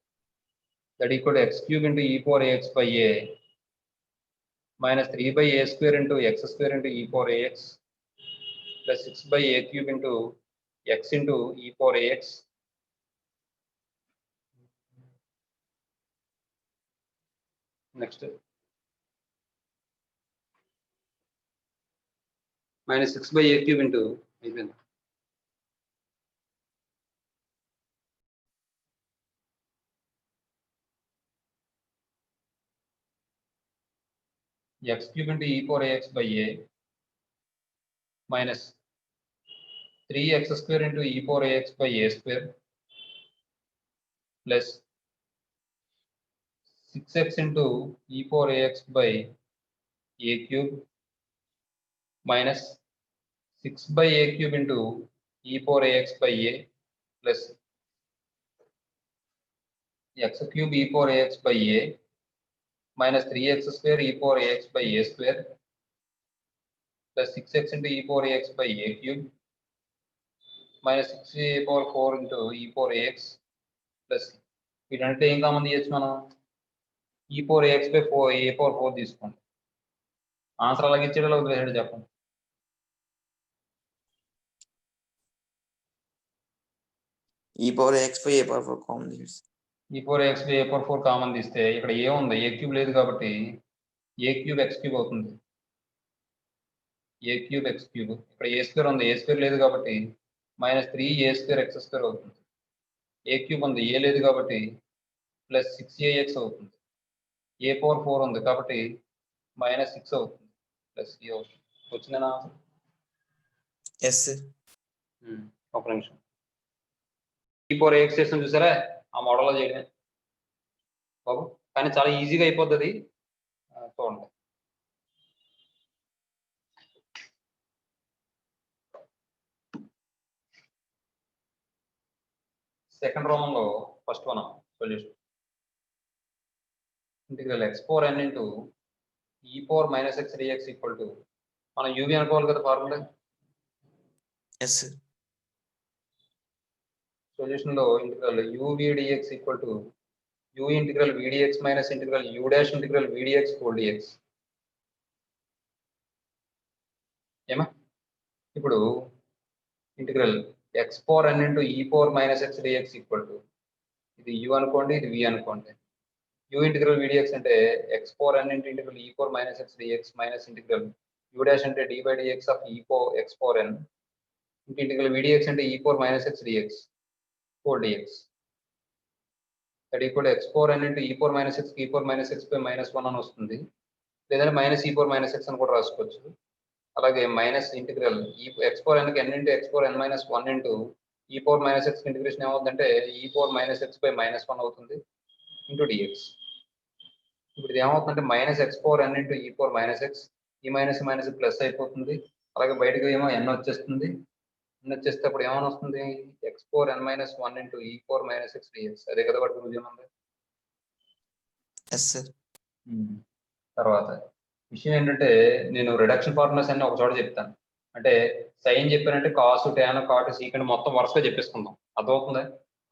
that equal to x cube into e power ax by a minus 3 by a square into x square into e power ax plus 6 by a cube into x into e power ax next minus 6 by a cube into అయిపోయింది x cube into e power ax by a minus 3x square into e power ax by a square plus 6x into e power ax by a cube minus 6 by a cube into e power ax by a plus x cube e power ax by a minus 3x square e power ax by a square plus 6x into e power ax by a cube minus 6 e power 4 into e power ax plus వీటంటే ఏం common తీయచ్చు మనం e power ax by 4 a power 4 తీసుకోండి answer అలాగే ఇచ్చేటలో వదిలేసాడు చెప్పండి E power x by a power 4 common leads. e power ax by a power 4 common తీస్తే ఇక్కడ ఏ ఉంది a cube లేదు కాబట్టి a క్యూబ్ x క్యూబ్ అవుతుంది a క్యూబ్ x క్యూబ్ ఇక్కడ a స్క్వేర్ ఉంది a స్క్వేర్ లేదు కాబట్టి minus 3a square x square అవుతుంది a క్యూబ్ ఉంది a లేదు కాబట్టి ప్లస్ 6ax అవుతుంది a పవర్ 4 ఉంది కాబట్టి మైనస్ 6 అవుతుంది ప్లస్ a అవుతుంది వచ్చిందేనా Yes, sir. ఒక నిమిషం ఈ పవర్ ax చేస్తాం చూసారా ఆ మోడల్లో చేయడమే బాబు కానీ చాలా ఈజీగా అయిపోతుంది చూడండి సెకండ్ రోమంలో first one solution integral x power n into e power minus x dx equal to మనం uv అనుకోవాలి కదా ఫార్ములా Yes, sir. సొల్యూషన్ లో integral uv dx equal to u integral vdx minus integral u dash integral vdx whole dx ఏమా ఇప్పుడు integral x power n into e power minus x dx equal to ఇది u అనుకోండి ఇది v అనుకోండి u integral vdx అంటే x power n into integral e power minus x dx minus integral u dash అంటే d by dx of e power x power n into integral vdx అంటే e power minus x dx 4 dx. That equal to x power n into e power minus x e power minus x by minus 1 అని వస్తుంది. లేదంటే minus e power minus x అని కూడా రాసుకోవచ్చు. అలాగే minus integral x power n కి n into x power n minus 1 into e power minus x integration ఏమవుతుందంటే e power minus x by minus 1 అవుతుంది into dx. ఇప్పుడు ఇది ఏమవుతుందంటే minus x power n into e power minus x, ఈ minus minus plus అయిపోతుంది. అలాగే బయటకు ఏమో n వచ్చేస్తుంది. n వచ్చేస్తే అప్పుడు ఏమని వస్తుంది x power n minus 1 into e power minus x dx. అదే కదా వాటి గురించి ఉంది. Yes, sir. తర్వాత విషయం ఏంటంటే నేను రిడక్షన్ ఫార్ములాస్ అన్ని ఒక చోట చెప్తాను. అంటే సైన్ చెప్పానంటే కాసు టాన్ కాట్ సీకెండ్ మొత్తం వరుసగా చెప్పేసుకుందాం. అర్థమవుతుందా?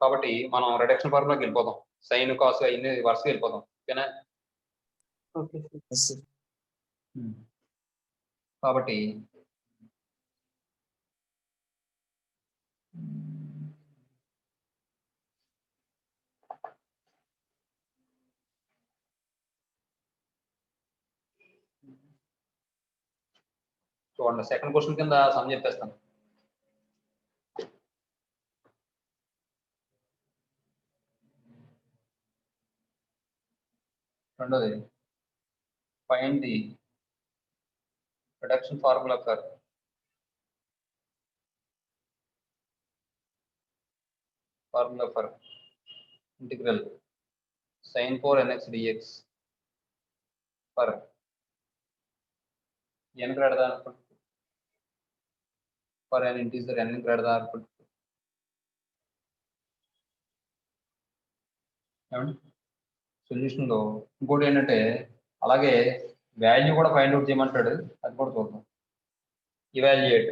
కాబట్టి మనం రిడక్షన్ ఫార్ములాకి వెళ్ళిపోదాం. సైన్ కాసు అన్ని వరుసగా వెళ్ళిపోదాం. ఓకేనా? Yes, sir. కాబట్టి చూడండి సెకండ్ క్వశ్చన్ కింద సమ్ చెప్పేస్తాను. రెండోది find the reduction formula for integral sin 4 nx dx for n greater than for an integer n greater than solution లో ఇంకోటి ఏంటంటే అలాగే వాల్యూ కూడా ఫైండ్ అవుట్ చేయమంటాడు. అది కూడా చూద్దాం. Evaluate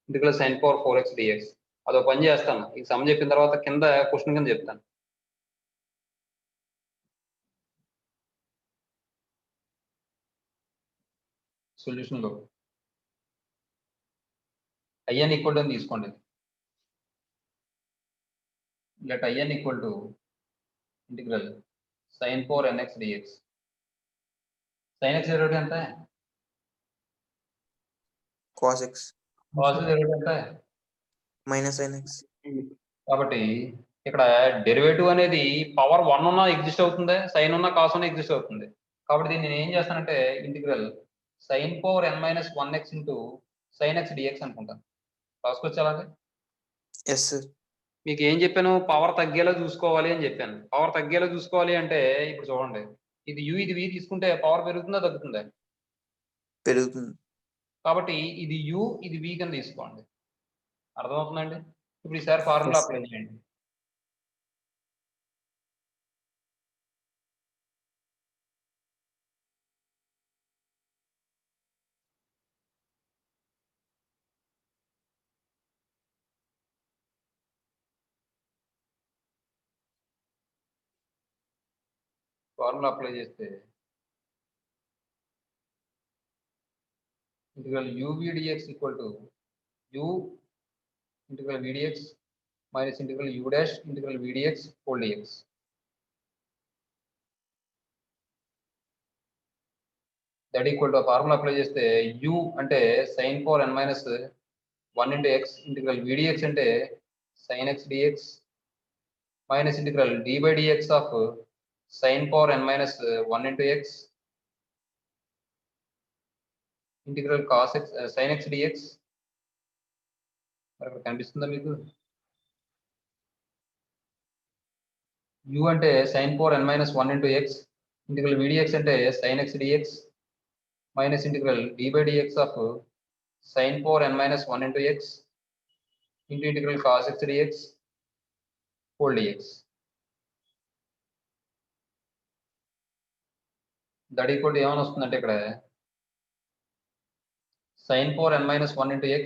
integral sin 4x dx. అదో పని చేస్తాను. ఈ సమ్ చెప్పిన తర్వాత కింద క్వశ్చన్ కింద చెప్తాను. సొల్యూషన్ లో in ఈక్వల్ టు తీసుకోండి. Let in equal to integral sin 4 nx dx. sin x derivative ఎంత? Cos x cos డెరివేటివ్ ఎంత? minus sin x. కాబట్టి ఇక్కడ డెరివేటివ్ అనేది పవర్ 1 ఉన్నా ఎగ్జిస్ట్ అవుతుంది, సైన్ ఉన్నా కాస్ ఉన్నా ఎగ్జిస్ట్ అవుతుంది. కాబట్టి దీన్ని నేను ఏం చేస్తానంటే integral sin 4 n minus 1x into sin x dx అనుకుంటాను. రాసుకోవచ్చు అలాగే. Yes, sir. మీకు ఏం చెప్పాను? పవర్ తగ్గేలా చూసుకోవాలి అని చెప్పాను. పవర్ తగ్గేలా చూసుకోవాలి అంటే ఇప్పుడు చూడండి, ఇది u ఇది v తీసుకుంటే పవర్ పెరుగుతుందా తగ్గుతుందా? పెరుగుతుంది. కాబట్టి ఇది u ఇది v కింద తీసుకోండి. అర్థమవుతుందండి? ఇప్పుడు ఈసారి ఫార్ములా అప్లై చేయండి. ఫార్ములా అప్లై చేస్తే integral uv dx equal to u integral v dx minus integral u dash integral v dx whole dx. That equal to formula apply చేస్తే u అంటే sin 4 n minus 1 into x integral v dx అంటే sin x dx minus integral d by dx of sin 4 n minus 1 into x integral cos x sin x dx. మరి కనిపిస్తుందా మీకు? u అంటే sin 4 n minus 1 into x integral v dx అంటే sin x dx minus integral d by dx of sin 4 n minus 1 into x into integral cos x dx whole dx. That equal to ఏమని వస్తుందంటే ఇక్కడ sin 4 n minus 1 into x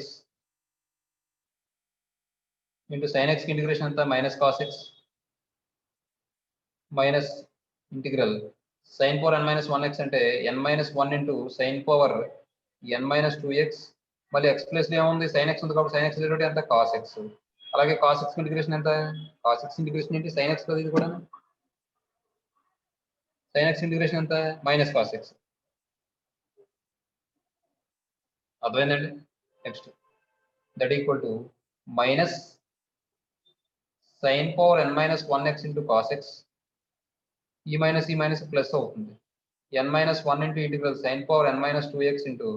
into sin x integration అంతా minus cos x minus integral sin 4 n minus 1x అంటే n minus 1 into sin power n minus 2x మళ్ళీ x plus ఏముంది sin x ఉంది కాబట్టి sin x derivative ఎంత cos x. అలాగే cos x integration ఎంత cos x integration ఏంటి sin x కదా ఇది కూడా sin x ఇంటిగ్రేషన్ ఎంత మైనస్ cos x. అర్థమైందండి? Next that equal to minus sin power n minus 1x into cos x, ఈ మైనస్ ప్లస్ అవుతుంది, n minus 1 into integral sin power n minus 2x into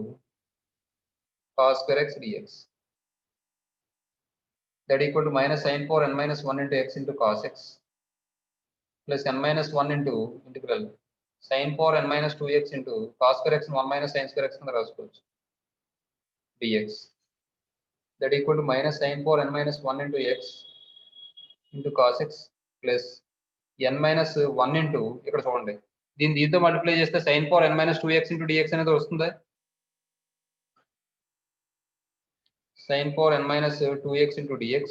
cos square x dx, that equal to minus sin power n minus 1 into x into cos x plus n minus 1 into integral sin power n minus 2x into cos square x 1 minus sin square x కింద రాసుకోవచ్చు dx, that equal to minus sin power n minus 1 into x into cos x plus n minus 1 into ఇక్కడ చూడండి దీంతో multiply చేస్తే sin power n minus 2x into dx అనేది వస్తుంది, sin power n minus 2x into dx,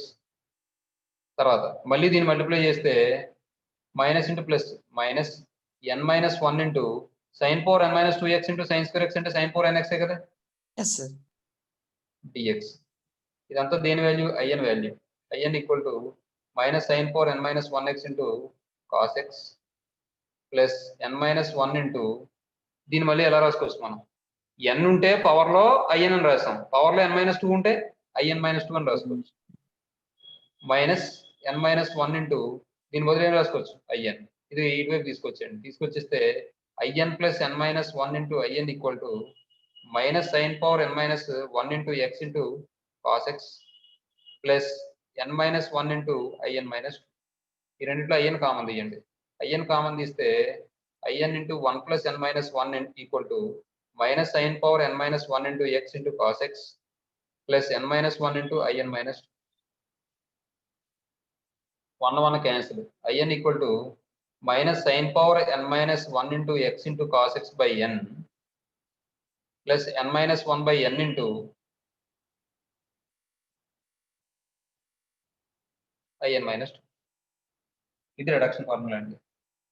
తర్వాత మళ్ళీ దీన్ని multiply చేస్తే minus into plus minus n minus 1 into sin power n minus 2x into sin square x అంటే sin power nx కదా Yes, sir. dx, ఇదంతా దేని value in value, in equal to minus sin power n minus 1x into cos x plus n minus 1 into దీన్ని మళ్ళీ ఎలా రాసుకోవచ్చు మనం, n ఉంటే పవర్ లో in అని రాస్తాం, పవర్ లో n minus 2 ఉంటే in minus 2 అని రాసుకోవచ్చు, మైనస్ n minus 1 into దీని బదులు ఏం రాసుకోవచ్చు in, ఇది ఇటువైపు తీసుకొచ్చేయండి, తీసుకొచ్చేస్తే in plus n minus 1 into in equal to minus sin power n minus 1 into x into cos x plus n minus 1 into in minus 2, ఈ రెండిట్లో in కామన్ తీయండి, in common తీస్తే in into 1 plus n minus 1 equal to minus sin power n minus 1 into x into cos x plus n minus 1 into in minus 2, 1 cancel, in equal to minus sin power n minus 1 into x into cos x by n plus n minus 1 by n into in minus 2, ఇది reduction formula అండి,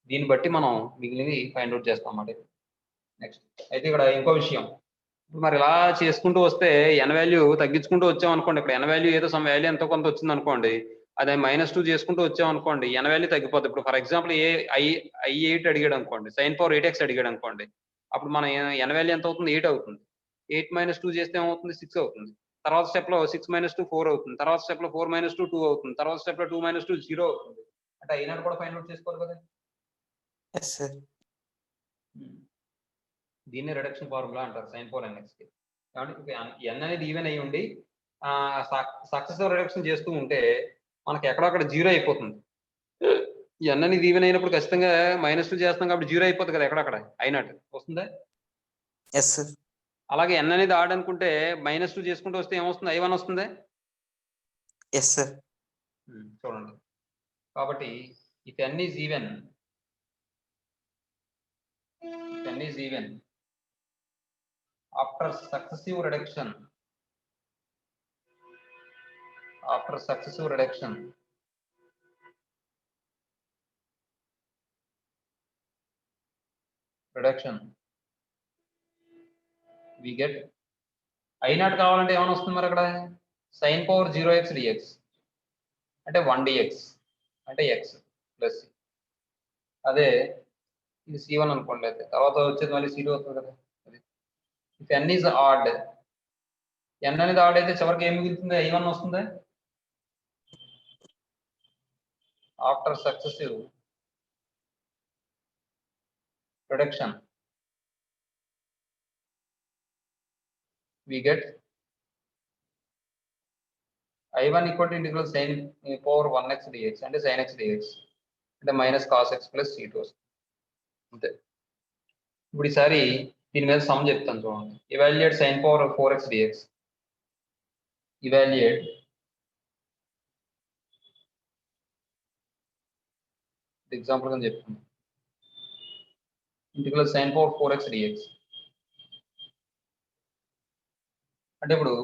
దీన్ని బట్టి మనం మిగిలినవి find out చేస్తాం అన్నమాట. Next అయితే ఇక్కడ ఇంకో విషయం, మరి ఇలా చేసుకుంటూ వస్తే n వాల్యూ తగ్గించుకుంటూ వచ్చాం అనుకోండి, ఇక్కడ n వాల్యూ ఏదో సమ్ వాల్యూ ఎంతో కొంత వచ్చింది అనుకోండి, అదే -2 చేసుకుంటూ వచ్చాం అనుకోండి n వాల్యూ తగ్గిపోతుంది. ఇప్పుడు ఫర్ ఎగ్జాంపుల్ i8 అడిగాడు అనుకోండి, sin power 8x అడిగాడు అనుకోండి, అప్పుడు మన n వాల్యూ ఎంత అవుతుంది, 8 అవుతుంది, 8 - 2 చేస్తే ఏమవుతుంది, 6 అవుతుంది, తర్వాత స్టెప్ లో 6 - 2 4 అవుతుంది, తర్వాత స్టెప్ లో 4 - 2 2 అవుతుంది, తర్వాత స్టెప్ లో 2 - 2 0 అవుతుంది, అంటే అయినాడు కూడా ఫైండ్ అవుట్ చేసుకోవాలి కదా. Yes, sir. దీన్ని రిడక్షన్ ఫార్ములా అంటారు sin power nx కి. కాబట్టి n అనేది ఈవెన్ అయ్యి ఉండి సక్సెసివ్ రిడక్షన్ చేస్తూ ఉంటే మనకి ఎక్కడొక్కడ 0 అయిపోతుంది, n అనేది ఈవెన్ అయినప్పుడు ఖచ్చితంగా -2 చేస్తాం కాబట్టి 0 అయిపోతుంది కదా, ఎక్కడక్కడ అయినట్టు వస్తుందా. Yes, sir. అలాగే n అనేది ఆడ్ అనుకుంటే -2 చేసుకుంటూ వస్తే ఏమొస్తుంది, i1 వస్తుంది. Yes, sir. చూడండి, కాబట్టి if n is even after successive reduction we get i0 కావాలంటే ఏమైనా వస్తుంది మరి అక్కడ sin power 0x dx అంటే 1 dx అంటే x ప్లస్, అదే ఇది c1 అనుకోండి, అయితే తర్వాత వచ్చేది మళ్ళీ c2 వస్తుంది కదా. if n is odd, n అనేది ఆడ్ అయితే చివరికి ఏం మిగులుతుంది, i1 వస్తుంది. After successive reduction we get i1 equal to integral sin power 1x dx అంటే sin x dx అంటే minus cos x plus c2 వస్తుంది, అంతే. ఇప్పుడు ఈసారి దీని మీద సమ్ చెప్తాను చూడండి, evaluate sin power 4x dx, evaluate example గా చెప్తాను, integral sin power 4x dx అంటే ఇప్పుడు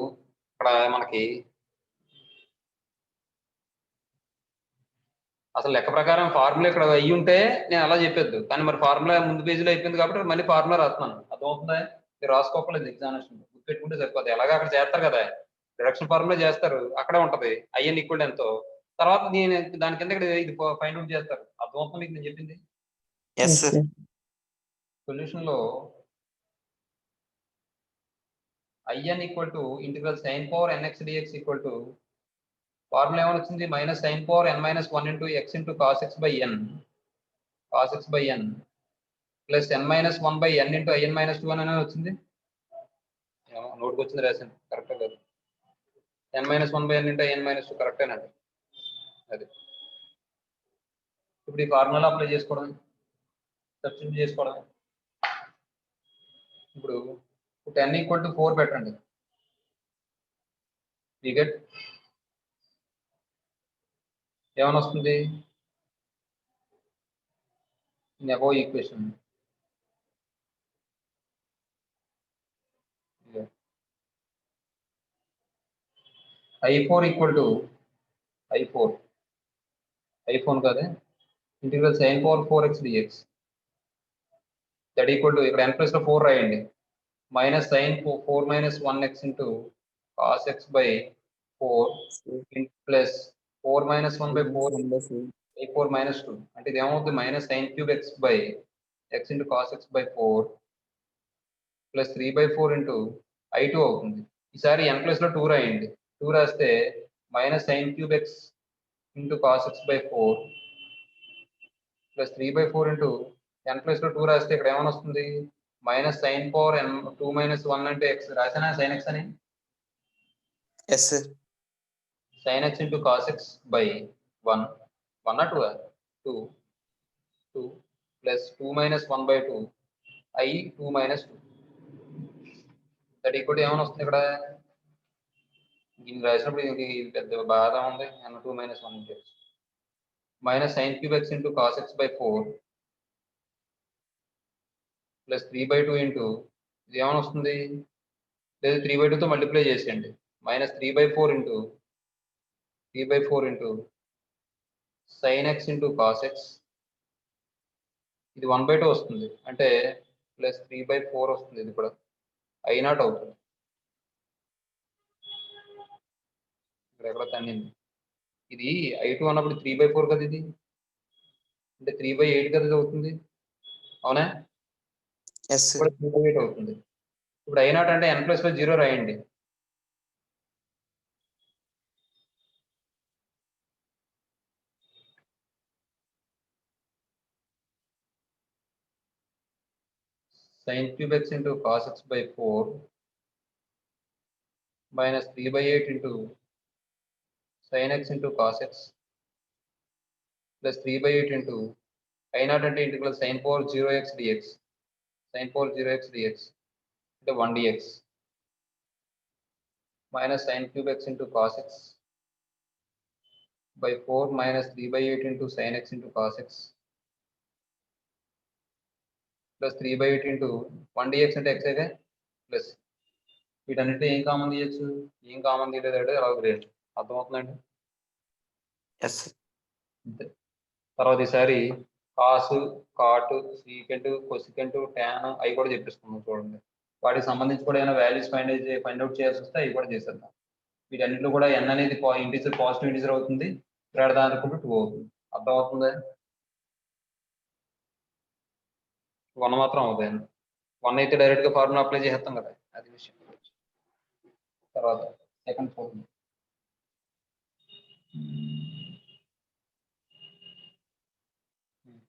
ఇక్కడ మనకి అసలు లెక్క ప్రకారం ఫార్ములా ఇక్కడ అయ్యి ఉంటే నేను అలా చెప్పేద్దు, కానీ మరి ఫార్ములా ముందు పేజీలో అయిపోయింది కాబట్టి మళ్ళీ ఫార్ములా రాస్తున్నాను, అర్థమవుతుందా. మీరు రాసుకోకలేదు, ఎగ్జామినేషన్ గుర్తుపెట్టుకుంటే సరిపోతుంది, ఎలాగా అక్కడ చేస్తారు కదా రిడక్షన్ ఫార్ములా చేస్తారు, అక్కడే ఉంటది in ఈక్వల్ ఎంతో, తర్వాత నేను దాని కింద ఇక్కడ ఇది ఫైండ్ అవుట్ చేస్తారు, అర్థమవుతుంది మీకు నేను చెప్పింది. Yes, sir. సొల్యూషన్ లో in equal to integral sin power nx dx equal to formula ఏమని వచ్చింది minus sine power n minus 1 into x into cos x by n plus n minus 1 by n into I n minus 2 అనేది వచ్చింది. నోట్కి వచ్చింది రాశాను కరెక్టే కాదు. n minus 1 by n into I n minus 2 కరెక్టేనండి. అది ఇప్పుడు ఈ ఫార్ములా అప్లై చేసుకోవడం, సబ్స్టిట్యూట్ చేసుకోవడం. ఇప్పుడు 10 ఈక్వల్ టు 4 పెట్టండి. యూ గెట్ ఏమని వస్తుంది in above equation. I4 equal to iPhone కాదే integral sine power 4x dx that equal to ఇక్కడ n ప్లస్ లో 4 రాయండి minus sine 4 minus 1x into cos x by 4 plus 4 minus 1 by 4 I4 minus 2 అంటే ఇది ఏమవుతుంది minus sine cube x by x into cos x by 4 plus 3 by 4 into I2 అవుతుంది. ఈసారి n plus లో 2 రాయండి. 2 రాస్తే minus sine cube X into cos x by 4 plus 3 by 4 into n plus లో 2 రాస్తే ఇక్కడ ఏమని వస్తుంది minus sine power n 2 minus 1 అంటే ఎక్స్ రాసానా సైన్ ఎక్స్ అని Yes, sir. sin x into cos x by 1 or 2 2 plus 2 minus 1 by 2 I 2 minus 2 that equal to ఏమని వస్తుంది ఇక్కడ దీన్ని రాసినప్పుడు ఇది పెద్ద బాధ ఉంది n 2 minus 1 అంటే minus sin cube x into cos x by 4 plus 3 by 2 into ఇది ఏమని వస్తుంది లేదు 3 by 2 తో మల్టిప్లై చేసేయండి minus 3 by 4 into sin x into cos x ఇది 1 by 2 వస్తుంది అంటే ప్లస్ 3 by 4 వస్తుంది ఇది కూడా I0 అవుతుంది ఇక్కడ ఎక్కడ తన్నింది ఇది I2 అన్నప్పుడు 3 by 4 కదా ఇది అంటే 3 by 8 కదా ఇది అవుతుంది అవునా Yes, sir. ఇప్పుడు 3 by 8 అవుతుంది ఇప్పుడు I0 అంటే n ప్లస్ లో 0 రాయండి sin cube x into cos x by 4 minus 3 by 8 into sin x into cos x plus 3 by 8 into I0 అంటే integral sin power 0x dx అంటే 1 dx minus sin cube x into cos x by 4 minus 3 by 8 into sin x into cos x plus 3 by 8 into 1 dx అంటే x అయితే plus వీటన్నిటిలో ఏం common తీయచ్చు ఏం common తీయలేదు అలా గ్రేట్ అర్థమవుతుందండి Yes, sir. అంతే తర్వాత ఈసారి కాసు కాటు సీకెంట్ కొసికెంట్ ట్యాన్ అవి కూడా చెప్పేసుకున్నాం చూడండి వాటికి సంబంధించి కూడా ఏమైనా వాల్యూస్ ఫైండ్ అవుట్ చేయాల్సి వస్తే అవి కూడా చేసేద్దాం వీటన్నిటిలో కూడా n అనేది ఇంటీజర్ పాజిటివ్ ఇంటీజర్ అవుతుంది గ్రేటర్ దాన్ అనుకుంటే 2 అవుతుంది అర్థమవుతుంది 1 మాత్రం అవుతాయి 1 అయితే డైరెక్ట్ గా ఫార్ములా అప్లై చేస్తాం కదా అది విషయం తర్వాత సెకండ్ ఫార్ములా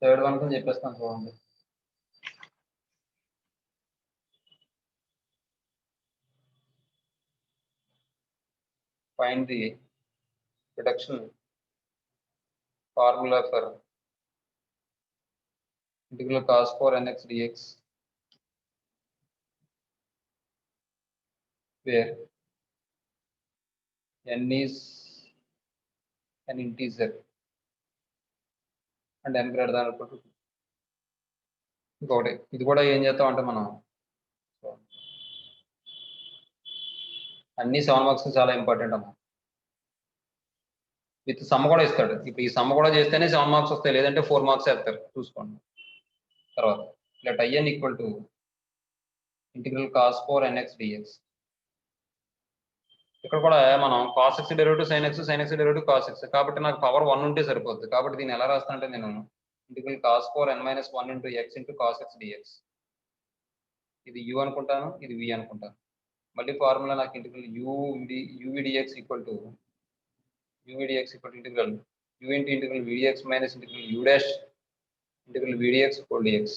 థర్డ్ వన్ కూడా చెప్పేస్తాను చూడండి find the reduction formula for integral cos 4 nx dx where n is an integer and n greater than or equal to 2. ఇంకొకటి ఇది కూడా ఏం చేస్తాం అంటే మనం అన్ని 7 మార్క్స్ చాలా ఇంపార్టెంట్ అన్న విత్ సమ్ కూడా ఇస్తాడు ఇప్పుడు ఈ సమ్ కూడా చేస్తేనే 7 మార్క్స్ వస్తాయి లేదంటే 4 మార్క్స్ వేస్తారు చూసుకోండి తర్వాత let in equal to integral cos 4 nx dx ఇక్కడ కూడా మనం cos x derivative sin x derivative cos x కాబట్టి నాకు పవర్ 1 ఉంటే సరిపోతుంది కాబట్టి దీన్ని ఎలా రాస్తానంటే నేను integral cos 4 n - 1 into x into cos x dx ఇది u అనుకుంటాను ఇది v అనుకుంటాను మళ్ళీ ఫార్ములా నాకు integral u dx equal to u dx equal to integral u into integral v dx minus integral u dash integral v dx whole dx.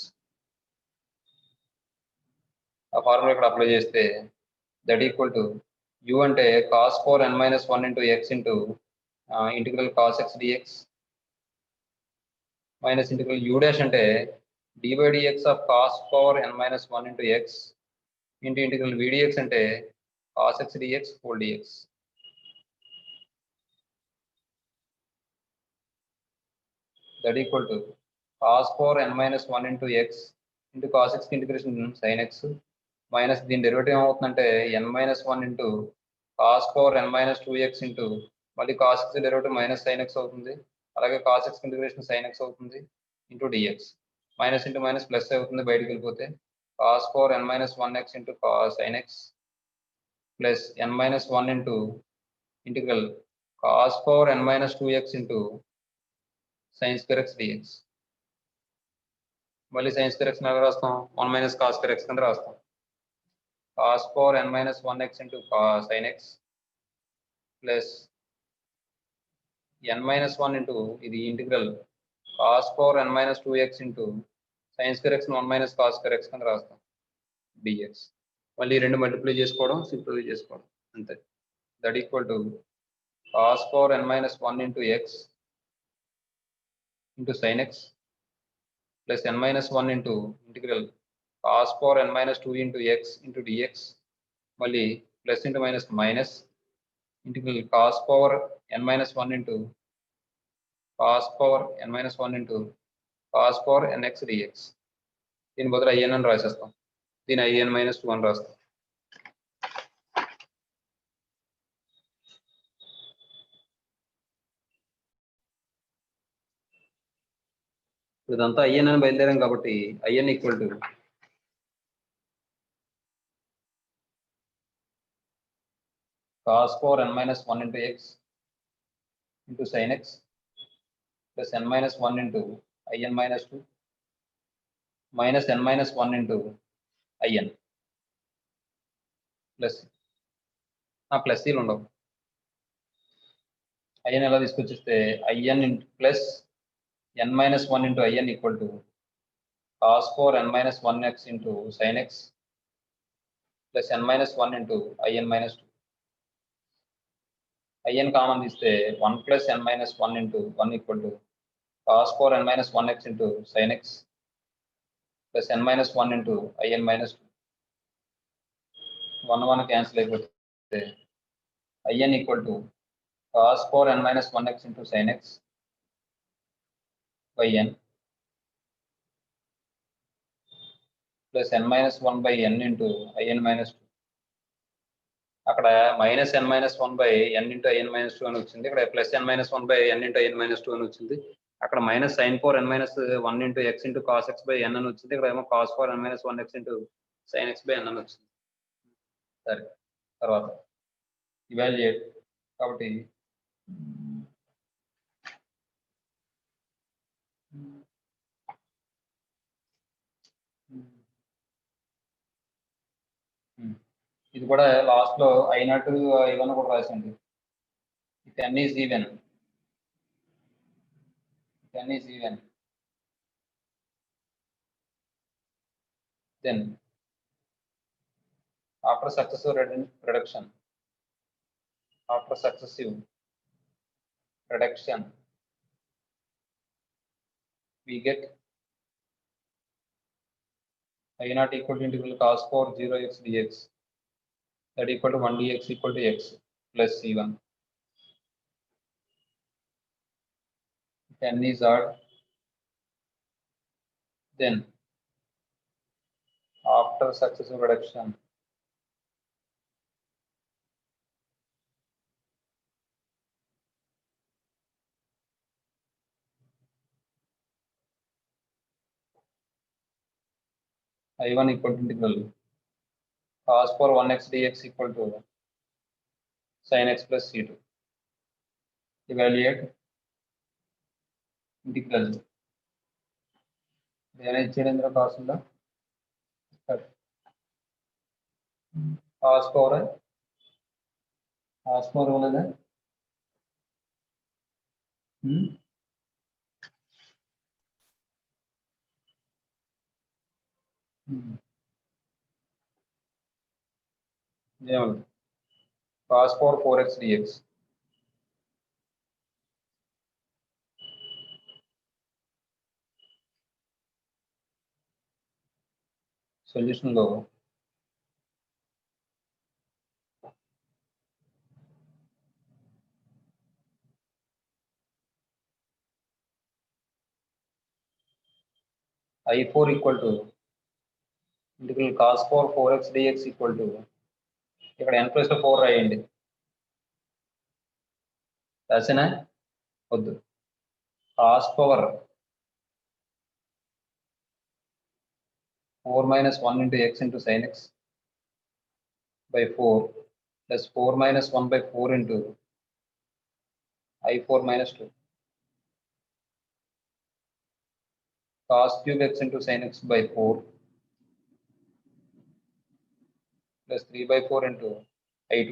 ఆ formula ఇక్కడ apply చేస్తే that equal to u అంటే cos 4 n minus 1 into x into integral cos x dx minus integral u dash అంటే d by dx of cos power n minus 1 into x into integral v dx అంటే cos x dx whole dx. That equal to cos 4 n minus 1 into x into cos x integration sin x minus దీని derivative ఏమవుతుందంటే n minus 1 into cos 4 n minus 2x into మళ్ళీ cos x derivative minus sin x అవుతుంది, అలాగే cos x integration sin x అవుతుంది into dx. Minus into minus plus అవుతుంది బయటికి వెళ్ళిపోతే cos 4 n minus 1x into cos sin x plus n minus 1 into integral cos 4 n minus 2x into sin square x dx. మళ్ళీ sin square x ఎలా రాస్తాం 1 minus cos square x కింద రాస్తాం. cos 4 n minus 1x into cos sin x plus n minus 1 into ఇది integral cos 4 n minus 2x into sin square x 1 minus cos square x కింద రాస్తాం dx. మళ్ళీ రెండు multiply చేసుకోవడం simplify చేసుకోవడం అంతే. That equal to cos 4 n minus 1 into x into sin x plus n minus 1 into integral cos 4 n minus 2 into x into dx మళ్ళీ plus into minus minus integral cos power n minus 1 into cos power n minus 1 into cos power nx dx. దీని బదులు in అని రాసేస్తాం, దీని in minus 2 అని రాస్తాం. ఇదంతా in అని బయలుదేరాం కాబట్టి in equal to cos 4 n minus 1 into x into sin x plus n minus 1 into in minus 2 minus n minus 1 into in plus plus seal ఉండవు. in ఎలా తీసుకొచ్చిస్తే in plus n minus 1 into in equal to cos 4 n minus 1x into sin x plus n minus 1 into in minus 2. in common తీస్తే 1 plus n minus 1 into 1 equal to cos 4 n minus 1x into sin x plus n minus 1 into in minus 2. 1 1 cancel అయిపోతే in equal to cos 4 n minus 1x into sin x by n plus n minus 1 by n into in minus 2. అక్కడ minus n minus 1 by n into in minus 2 అని వచ్చింది, ఇక్కడ plus n minus 1 by n into in minus 2 అని వచ్చింది. అక్కడ minus sin 4 n minus 1 into x into cos x by n అని వచ్చింది, ఇక్కడ ఏమో cos 4 n minus 1x into sin x by n అని వచ్చింది. సరే, తర్వాత ఇవాల్యుయేట్ కాబట్టి ఇది కూడా లాస్ట్ లో అయినట్టు ఇవన్నీ కూడా రాసింది. If n is even, then after successive reduction we get I naught equal to integral cos 4 0x dx, that equal to 1 dx equal to x plus c1. If n is odd, then after successive reduction I1 equal to integral cos 4 1x dx equal to sin x plus c2. Evaluate integral. Then I change the cos in the cos 4 only ఏమవుతుంది cos power 4x dx solution లో I4 equal to integral cos power 4x dx equal to ఇక్కడ n plus 4 రాయండి రాసేనా వద్దు cos power 4 minus 1 into x into sin x by 4 plus 4 minus 1 by 4 into I4 minus 2 cos cube x into sin x by 4 plus 3 by 4 into I2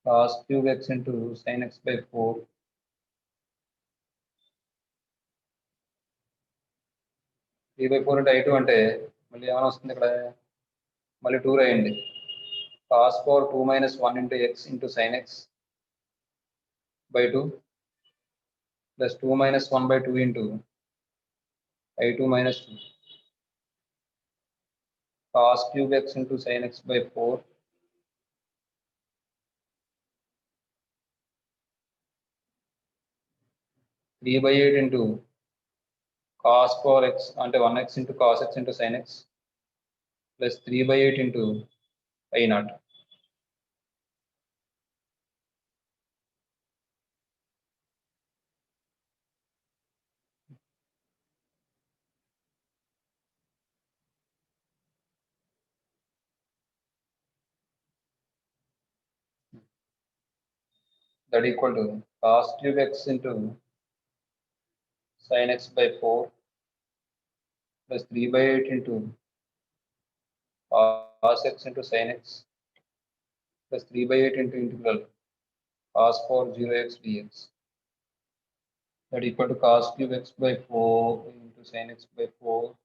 cos cube x into sin x by 4 3 by 4 into I2 అంటే మళ్ళీ ఏమైనా వస్తుంది ఇక్కడ మళ్ళీ 2 రాయండి cos power 2 minus 1 into x into sin x by 2 plus 2 minus 1 by 2 into I2 minus 2 cos cube x into sin x by 4 3 by 8 into cos power x అంటే 1x into cos x into sin x plus 3 by 8 into I0 that equal to cos cube x into sin x by 4 plus 3 by 8 into cos x into sin x plus 3 by 8 into integral cos power 0x dx that equal to cos cube x by 4 into sin x by 4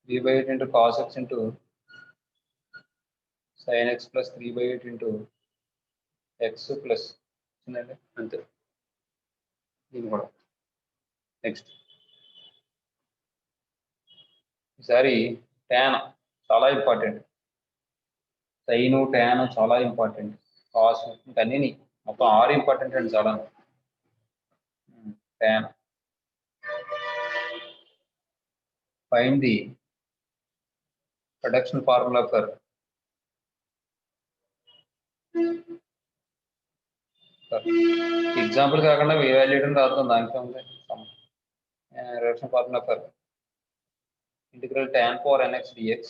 3 by 8 into cos x into sin x plus 3 by 8 into x plus అంతే దీని కూడా next ఈసారి tan చాలా important sign tan చాలా important cos ఇంకా అన్ని మొత్తం 6 important అండి చాలా tan find the reduction formula for example కాకుండా ఎవాల్యుయేట్ రాద్దాం దానికి ఉంది reduction formula for integral tan power nx dx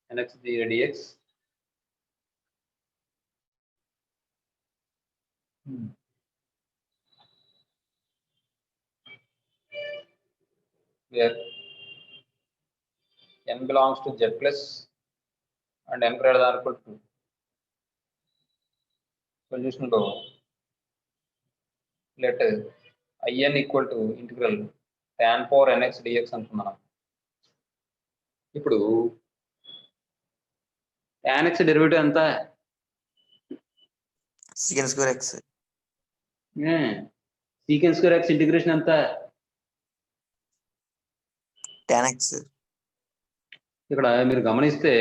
nx dx where n belongs to z plus and n greater than or equal to 2. Solution లో let in equal to integral tan power nx dx అంటున్నాను ఇప్పుడు tan x derivative ఎంత secant square x secant square x integration ఎంత tan x ఇక్కడ మీరు గమనిస్తే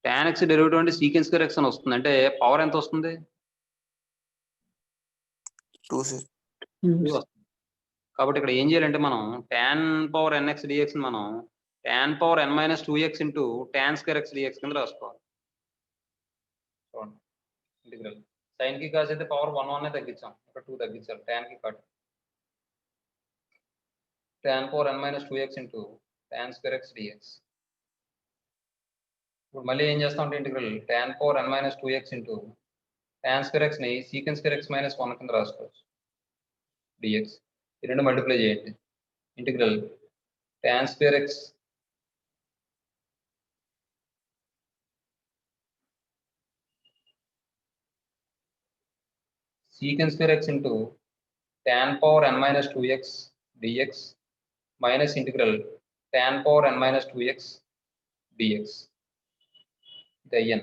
tan x derivative అంటే secant square x అని వస్తుంది అంటే పవర్ ఎంత వస్తుంది 2 sir కాబట్టి ఇక్కడ ఏం చేయాలంటే మనం tan power nx dx ని మనం tan power n minus 2x into tan square x dx కింద రాసుకోవాలి చూడండి ఇంటిగ్రల్ sin కి కాస్ అయితే పవర్ 1 తగ్గించాం ఇక్కడ 2 తగ్గించాలి tan కి cut tan power n minus 2x into tan square x dx ఇప్పుడు మళ్ళీ ఏం చేస్తాం అంటే integral tan power n minus 2x into tan square x ని secant square x minus 1 కింద రాసుకోవచ్చు dx ఈ రెండు మల్టిప్లై చేయండి integral tan square x secant square x into tan power n minus 2x dx minus integral tan power n minus 2x dx. ఇది n.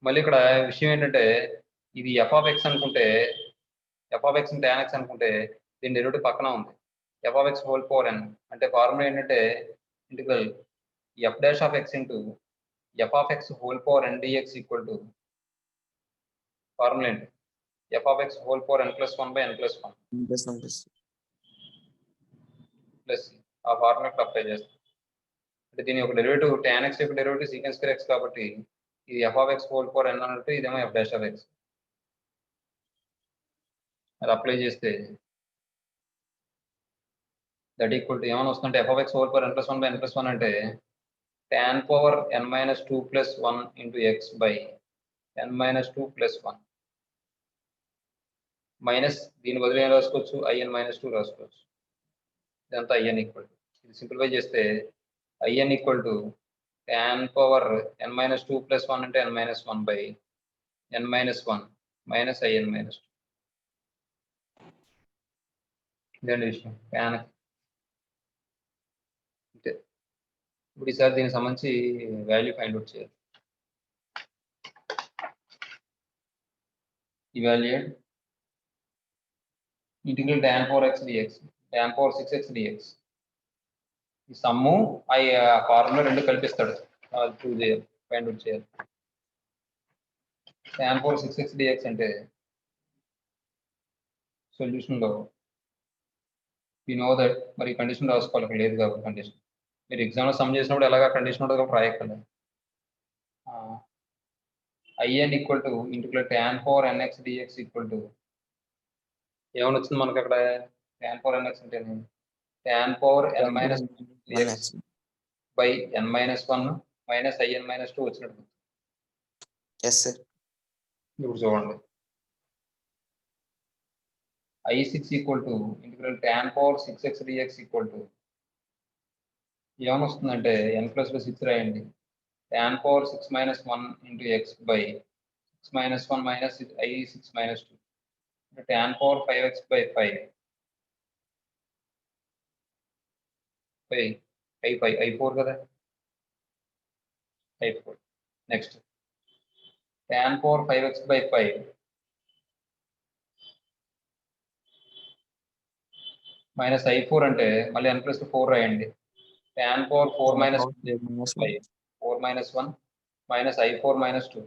మళ్ళీ ఇక్కడ విషయం ఏంటంటే ఇది f of x అనుకుంటే f of x tan x అనుకుంటే దీని derivative పక్కన ఉంది. f of x whole power n అంటే ఫార్ములా ఏంటంటే integral f dash of x into f of x whole power n dx equal to formula ఏంటి f of x whole power n plus 1 by n plus 1 plus ఆ formula apply చేస్తాం. అంటే దీని యొక్క derivative tan x యొక్క derivative secant square x కాబట్టి ఇది f of x whole power n అన్నట్టు ఇదేమో f dash of x. అది అప్లై చేస్తే దట్ ఈక్వల్ టు ఏమైనా వస్తుందంటే f of x whole power n plus 1 by n plus 1 అంటే tan power n minus 2 plus 1 into x by n minus 2 plus 1 minus దీని బదులు ఏం రాసుకోవచ్చు in minus 2 రాసుకోవచ్చు. ఇదంతా in ఈక్వల్ టు ఇది సింప్లిఫై చేస్తే in equal to tan power n minus 2 plus 1 అంటే n minus 1 by n minus 1 minus in minus 2. ఇదండి విషయం tan. అంటే ఇప్పుడు ఈసారి దీనికి సంబంధించి వాల్యూ ఫైండ్ అవుట్ చేయాలి. Evaluate integral tan 4x dx tan power 6x dx ఈ సమ్ము ఆ ఫార్ములా రెండు కల్పిస్తాడు అది ప్రూవ్ చేయాలి ఫైండ్ అవుట్ చేయాలి. tan power 6x dx అంటే సొల్యూషన్లో యు నో దట్ మరి కండిషన్ రాసుకోవాలి అక్కడ లేదు కాబట్టి కండిషన్ మీరు ఎగ్జామ్లో సమ్ చేసినప్పుడు ఎలాగా కండిషన్ ఉంటుంది కాబట్టి రాయక్కర్లేదు. in equal to integral tan power nx dx equal to ఏమని వచ్చింది మనకి అక్కడ tan పవర్ nx అంటే tan power n minus dx by n minus 1 minus in minus 2 వచ్చినట్టు. Yes, sir. ఇప్పుడు చూడండి I6 equal to integral tan power 6x dx equal to ఏమని వస్తుందంటే n ప్లస్ 6 రాయండి tan power 6 minus 1 into x by 6 minus 1 minus I6 minus 2 tan power 5x by 5 by I4 కదా I4. Next tan power 5x by 5 minus I4 అంటే మళ్ళీ n plus 4 రాయండి tan power 4 minus 5 4 minus 1 minus I4 minus 2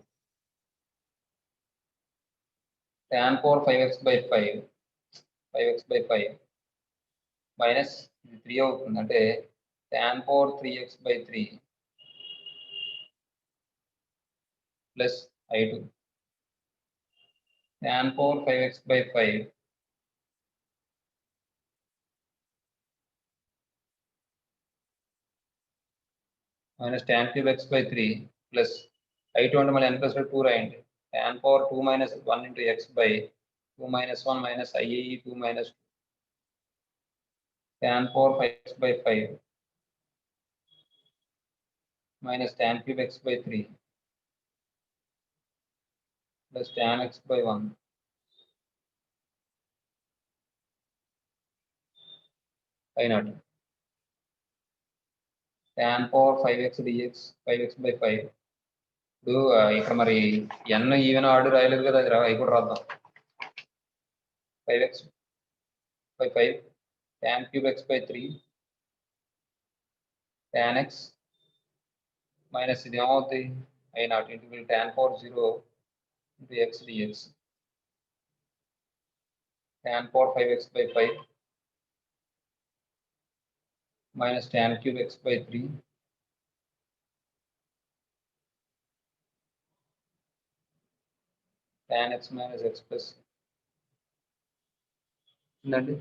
tan power 5x by 5 by 5 minus 3 అవుతుంది అంటే tan power 3x by 3 plus I2 tan power 5x by 5 minus tan cube x by 3 plus I2 అంటే మళ్ళీ n plus 2 రాయండి tan power 2 minus 1 into x by 2 minus 1 minus IE 2 minus 2 tan power 5x by 5 minus tan cube x by 3 plus tan x by 1 I0 tan power 5x dx 5x by 5 ఇప్పుడు ఇక్కడ మరి n even order రాయలేదు కదా అది అవి కూడా రాద్దాం 5x by 5 tan cube x by 3 tan x minus ఇది ఏమవుతుంది I0 integral tan power 0 into x dx tan power 5x by 5 minus tan cube x by 3 tan x minus x plus ఉందండి.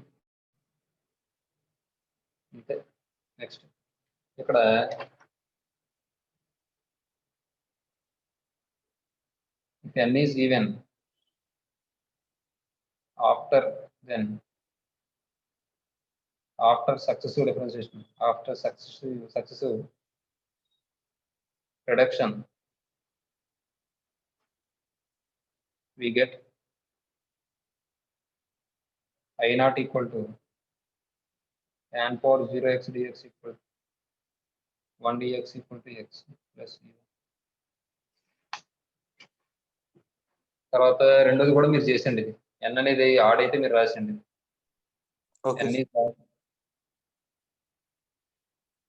అంతే. నెక్స్ట్ ఇక్కడ if n is even after successive differentiation, after successive reduction, we get I naught equal to tan power 0x dx equal to 1 dx equal to x plus 0. తర్వాత రెండోది కూడా మీరు చేసండి. n అనేది add అయితే మీరు రాసండి. Okay. n is odd.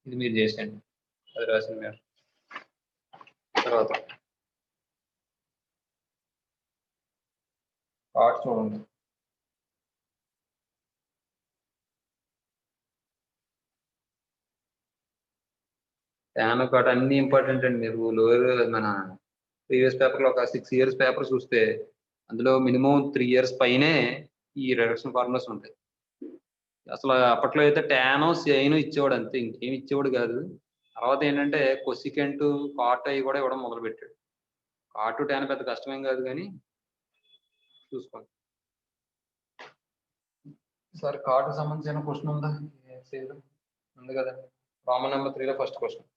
ఇది మీరు చేసండి. అది రాసింది మీరు. తర్వాత కార్డ్ చూడండి. tan కార్డ్ అన్ని ఇంపార్టెంట్ అండి. మీరు లోయర్ మన ప్రీవియస్ పేపర్లో ఒక 6 years పేపర్ చూస్తే అందులో మినిమం 3 years పైనే ఈ రిడక్షన్ ఫార్ములాస్ ఉంటాయి. అసలు అప్పట్లో అయితే tan sin ఇచ్చేవాడు అంతే, ఇంకేం ఇచ్చేవాడు కాదు. తర్వాత ఏంటంటే కొసికెంట్ కాట్ అవి కూడా ఇవ్వడం మొదలు పెట్టాడు. కాటు tan పెద్ద కష్టమేం కాదు కానీ చూసుకోండి. సార్ కాటుకు సంబంధించిన క్వశ్చన్ ఉందా? ఉంది కదా, రామన్ నెంబర్ 3లో ఫస్ట్ క్వశ్చన్.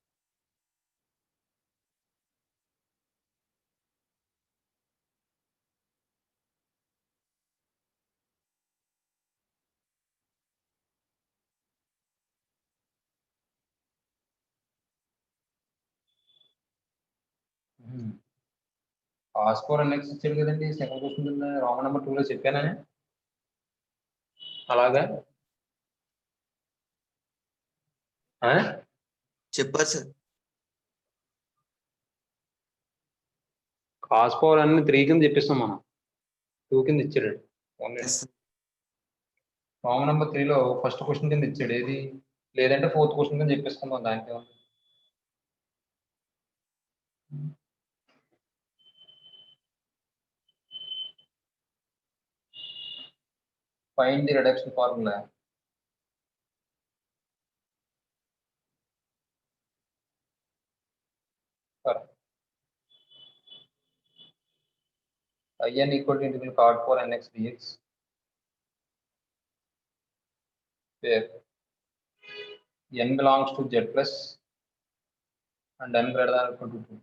cos4 nx ఇచ్చాడు కదండి సెకండ్ క్వశ్చన్ కింద, రామన్ నెంబర్ 2లో చెప్పానా అలాగా? చెప్పారు సార్. cos4 అన్ని 3 కింద చెప్పిస్తాం మనం, 2 కింద ఇచ్చాడు. Yes, sir. రామన్ నెంబర్ 3లో ఫస్ట్ క్వశ్చన్ కింద ఇచ్చాడు. ఏది లేదంటే ఫోర్త్ క్వశ్చన్ కింద చెప్పేసుకుందాం దానికి. Find the reduction formula. In equal to integral cot4 nx dx, where n belongs to z plus and n greater than or equal to 2,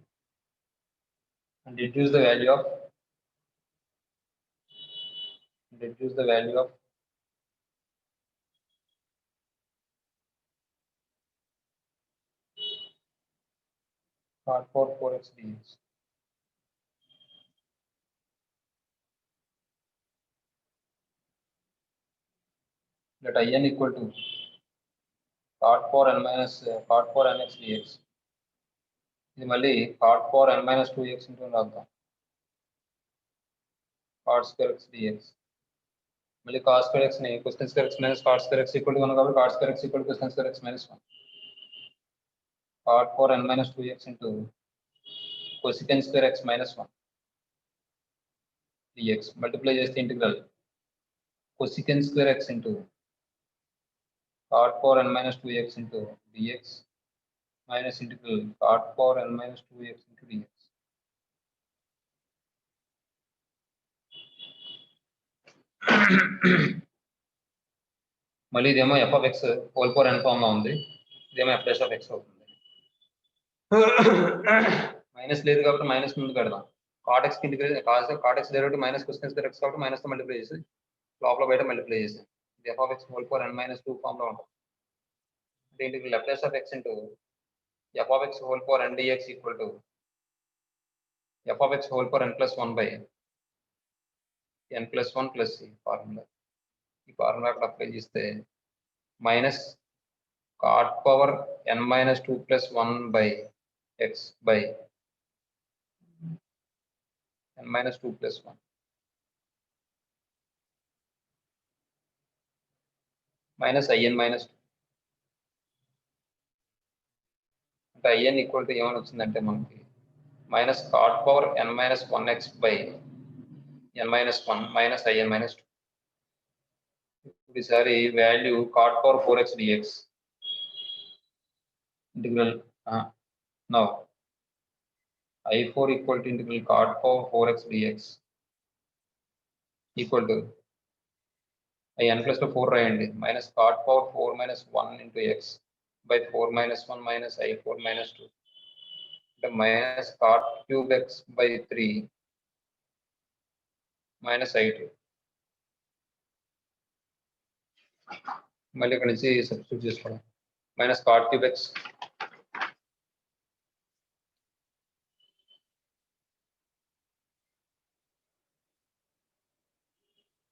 and reduce the value of cot4 4x dx. Let In equal to cot4 n minus cot4 nx dx. ఇది మళ్ళీ cot4 n minus 2x into రాద్దాం, cot square x dx. మళ్ళీ cos square x ని cosine square x minus cot square x equal to 1 కాబట్టి cot square x equal to cosine square x minus 1. cot4 n minus 2x into cosecant square x minus 1 dx. Multiply చేస్తే integral cosecant square x into cot4 n minus 2x into dx minus integral cot4 n minus 2x into dx. మళ్ళీ ఇదేమో f of x whole power n form లో ఉంది, ఇదేమో f dash of x అవుతుంది. Minus లేదు కాబట్టి minus ముందు పెడదాం. cot x కి integrate cot x derivative minus cosecant square x కాబట్టి మైనస్ తో మల్టిప్లై చేసి లోపల బయట మల్టిప్లై చేసి ఇది f of x whole power n minus 2 form లో ఉంటుంది. అంటే integral f dash of x into f of x whole power n dx equal to f of x whole power n plus 1 by n plus 1 plus ఈ formula. ఈ formula అక్కడ apply చేస్తే minus cot power n minus 2 plus 1 by x by n minus 2 plus 1 minus in minus 2. అంటే in equal to ఏమని వచ్చిందంటే మనకి minus cot power n minus 1x by n minus 1 minus in minus 2. ఇప్పుడు ఈసారి value cot power 4x dx integral now I4 equal to integral cot power 4x dx equal to n plus 4 రాయండి minus cot power 4 minus 1 into x by 4 minus 1 minus I4 minus 2 అంటే minus cot cube x by 3 minus i2 మళ్ళీ ఇక్కడ నుంచి substitute చేసుకోవడం minus cot cube x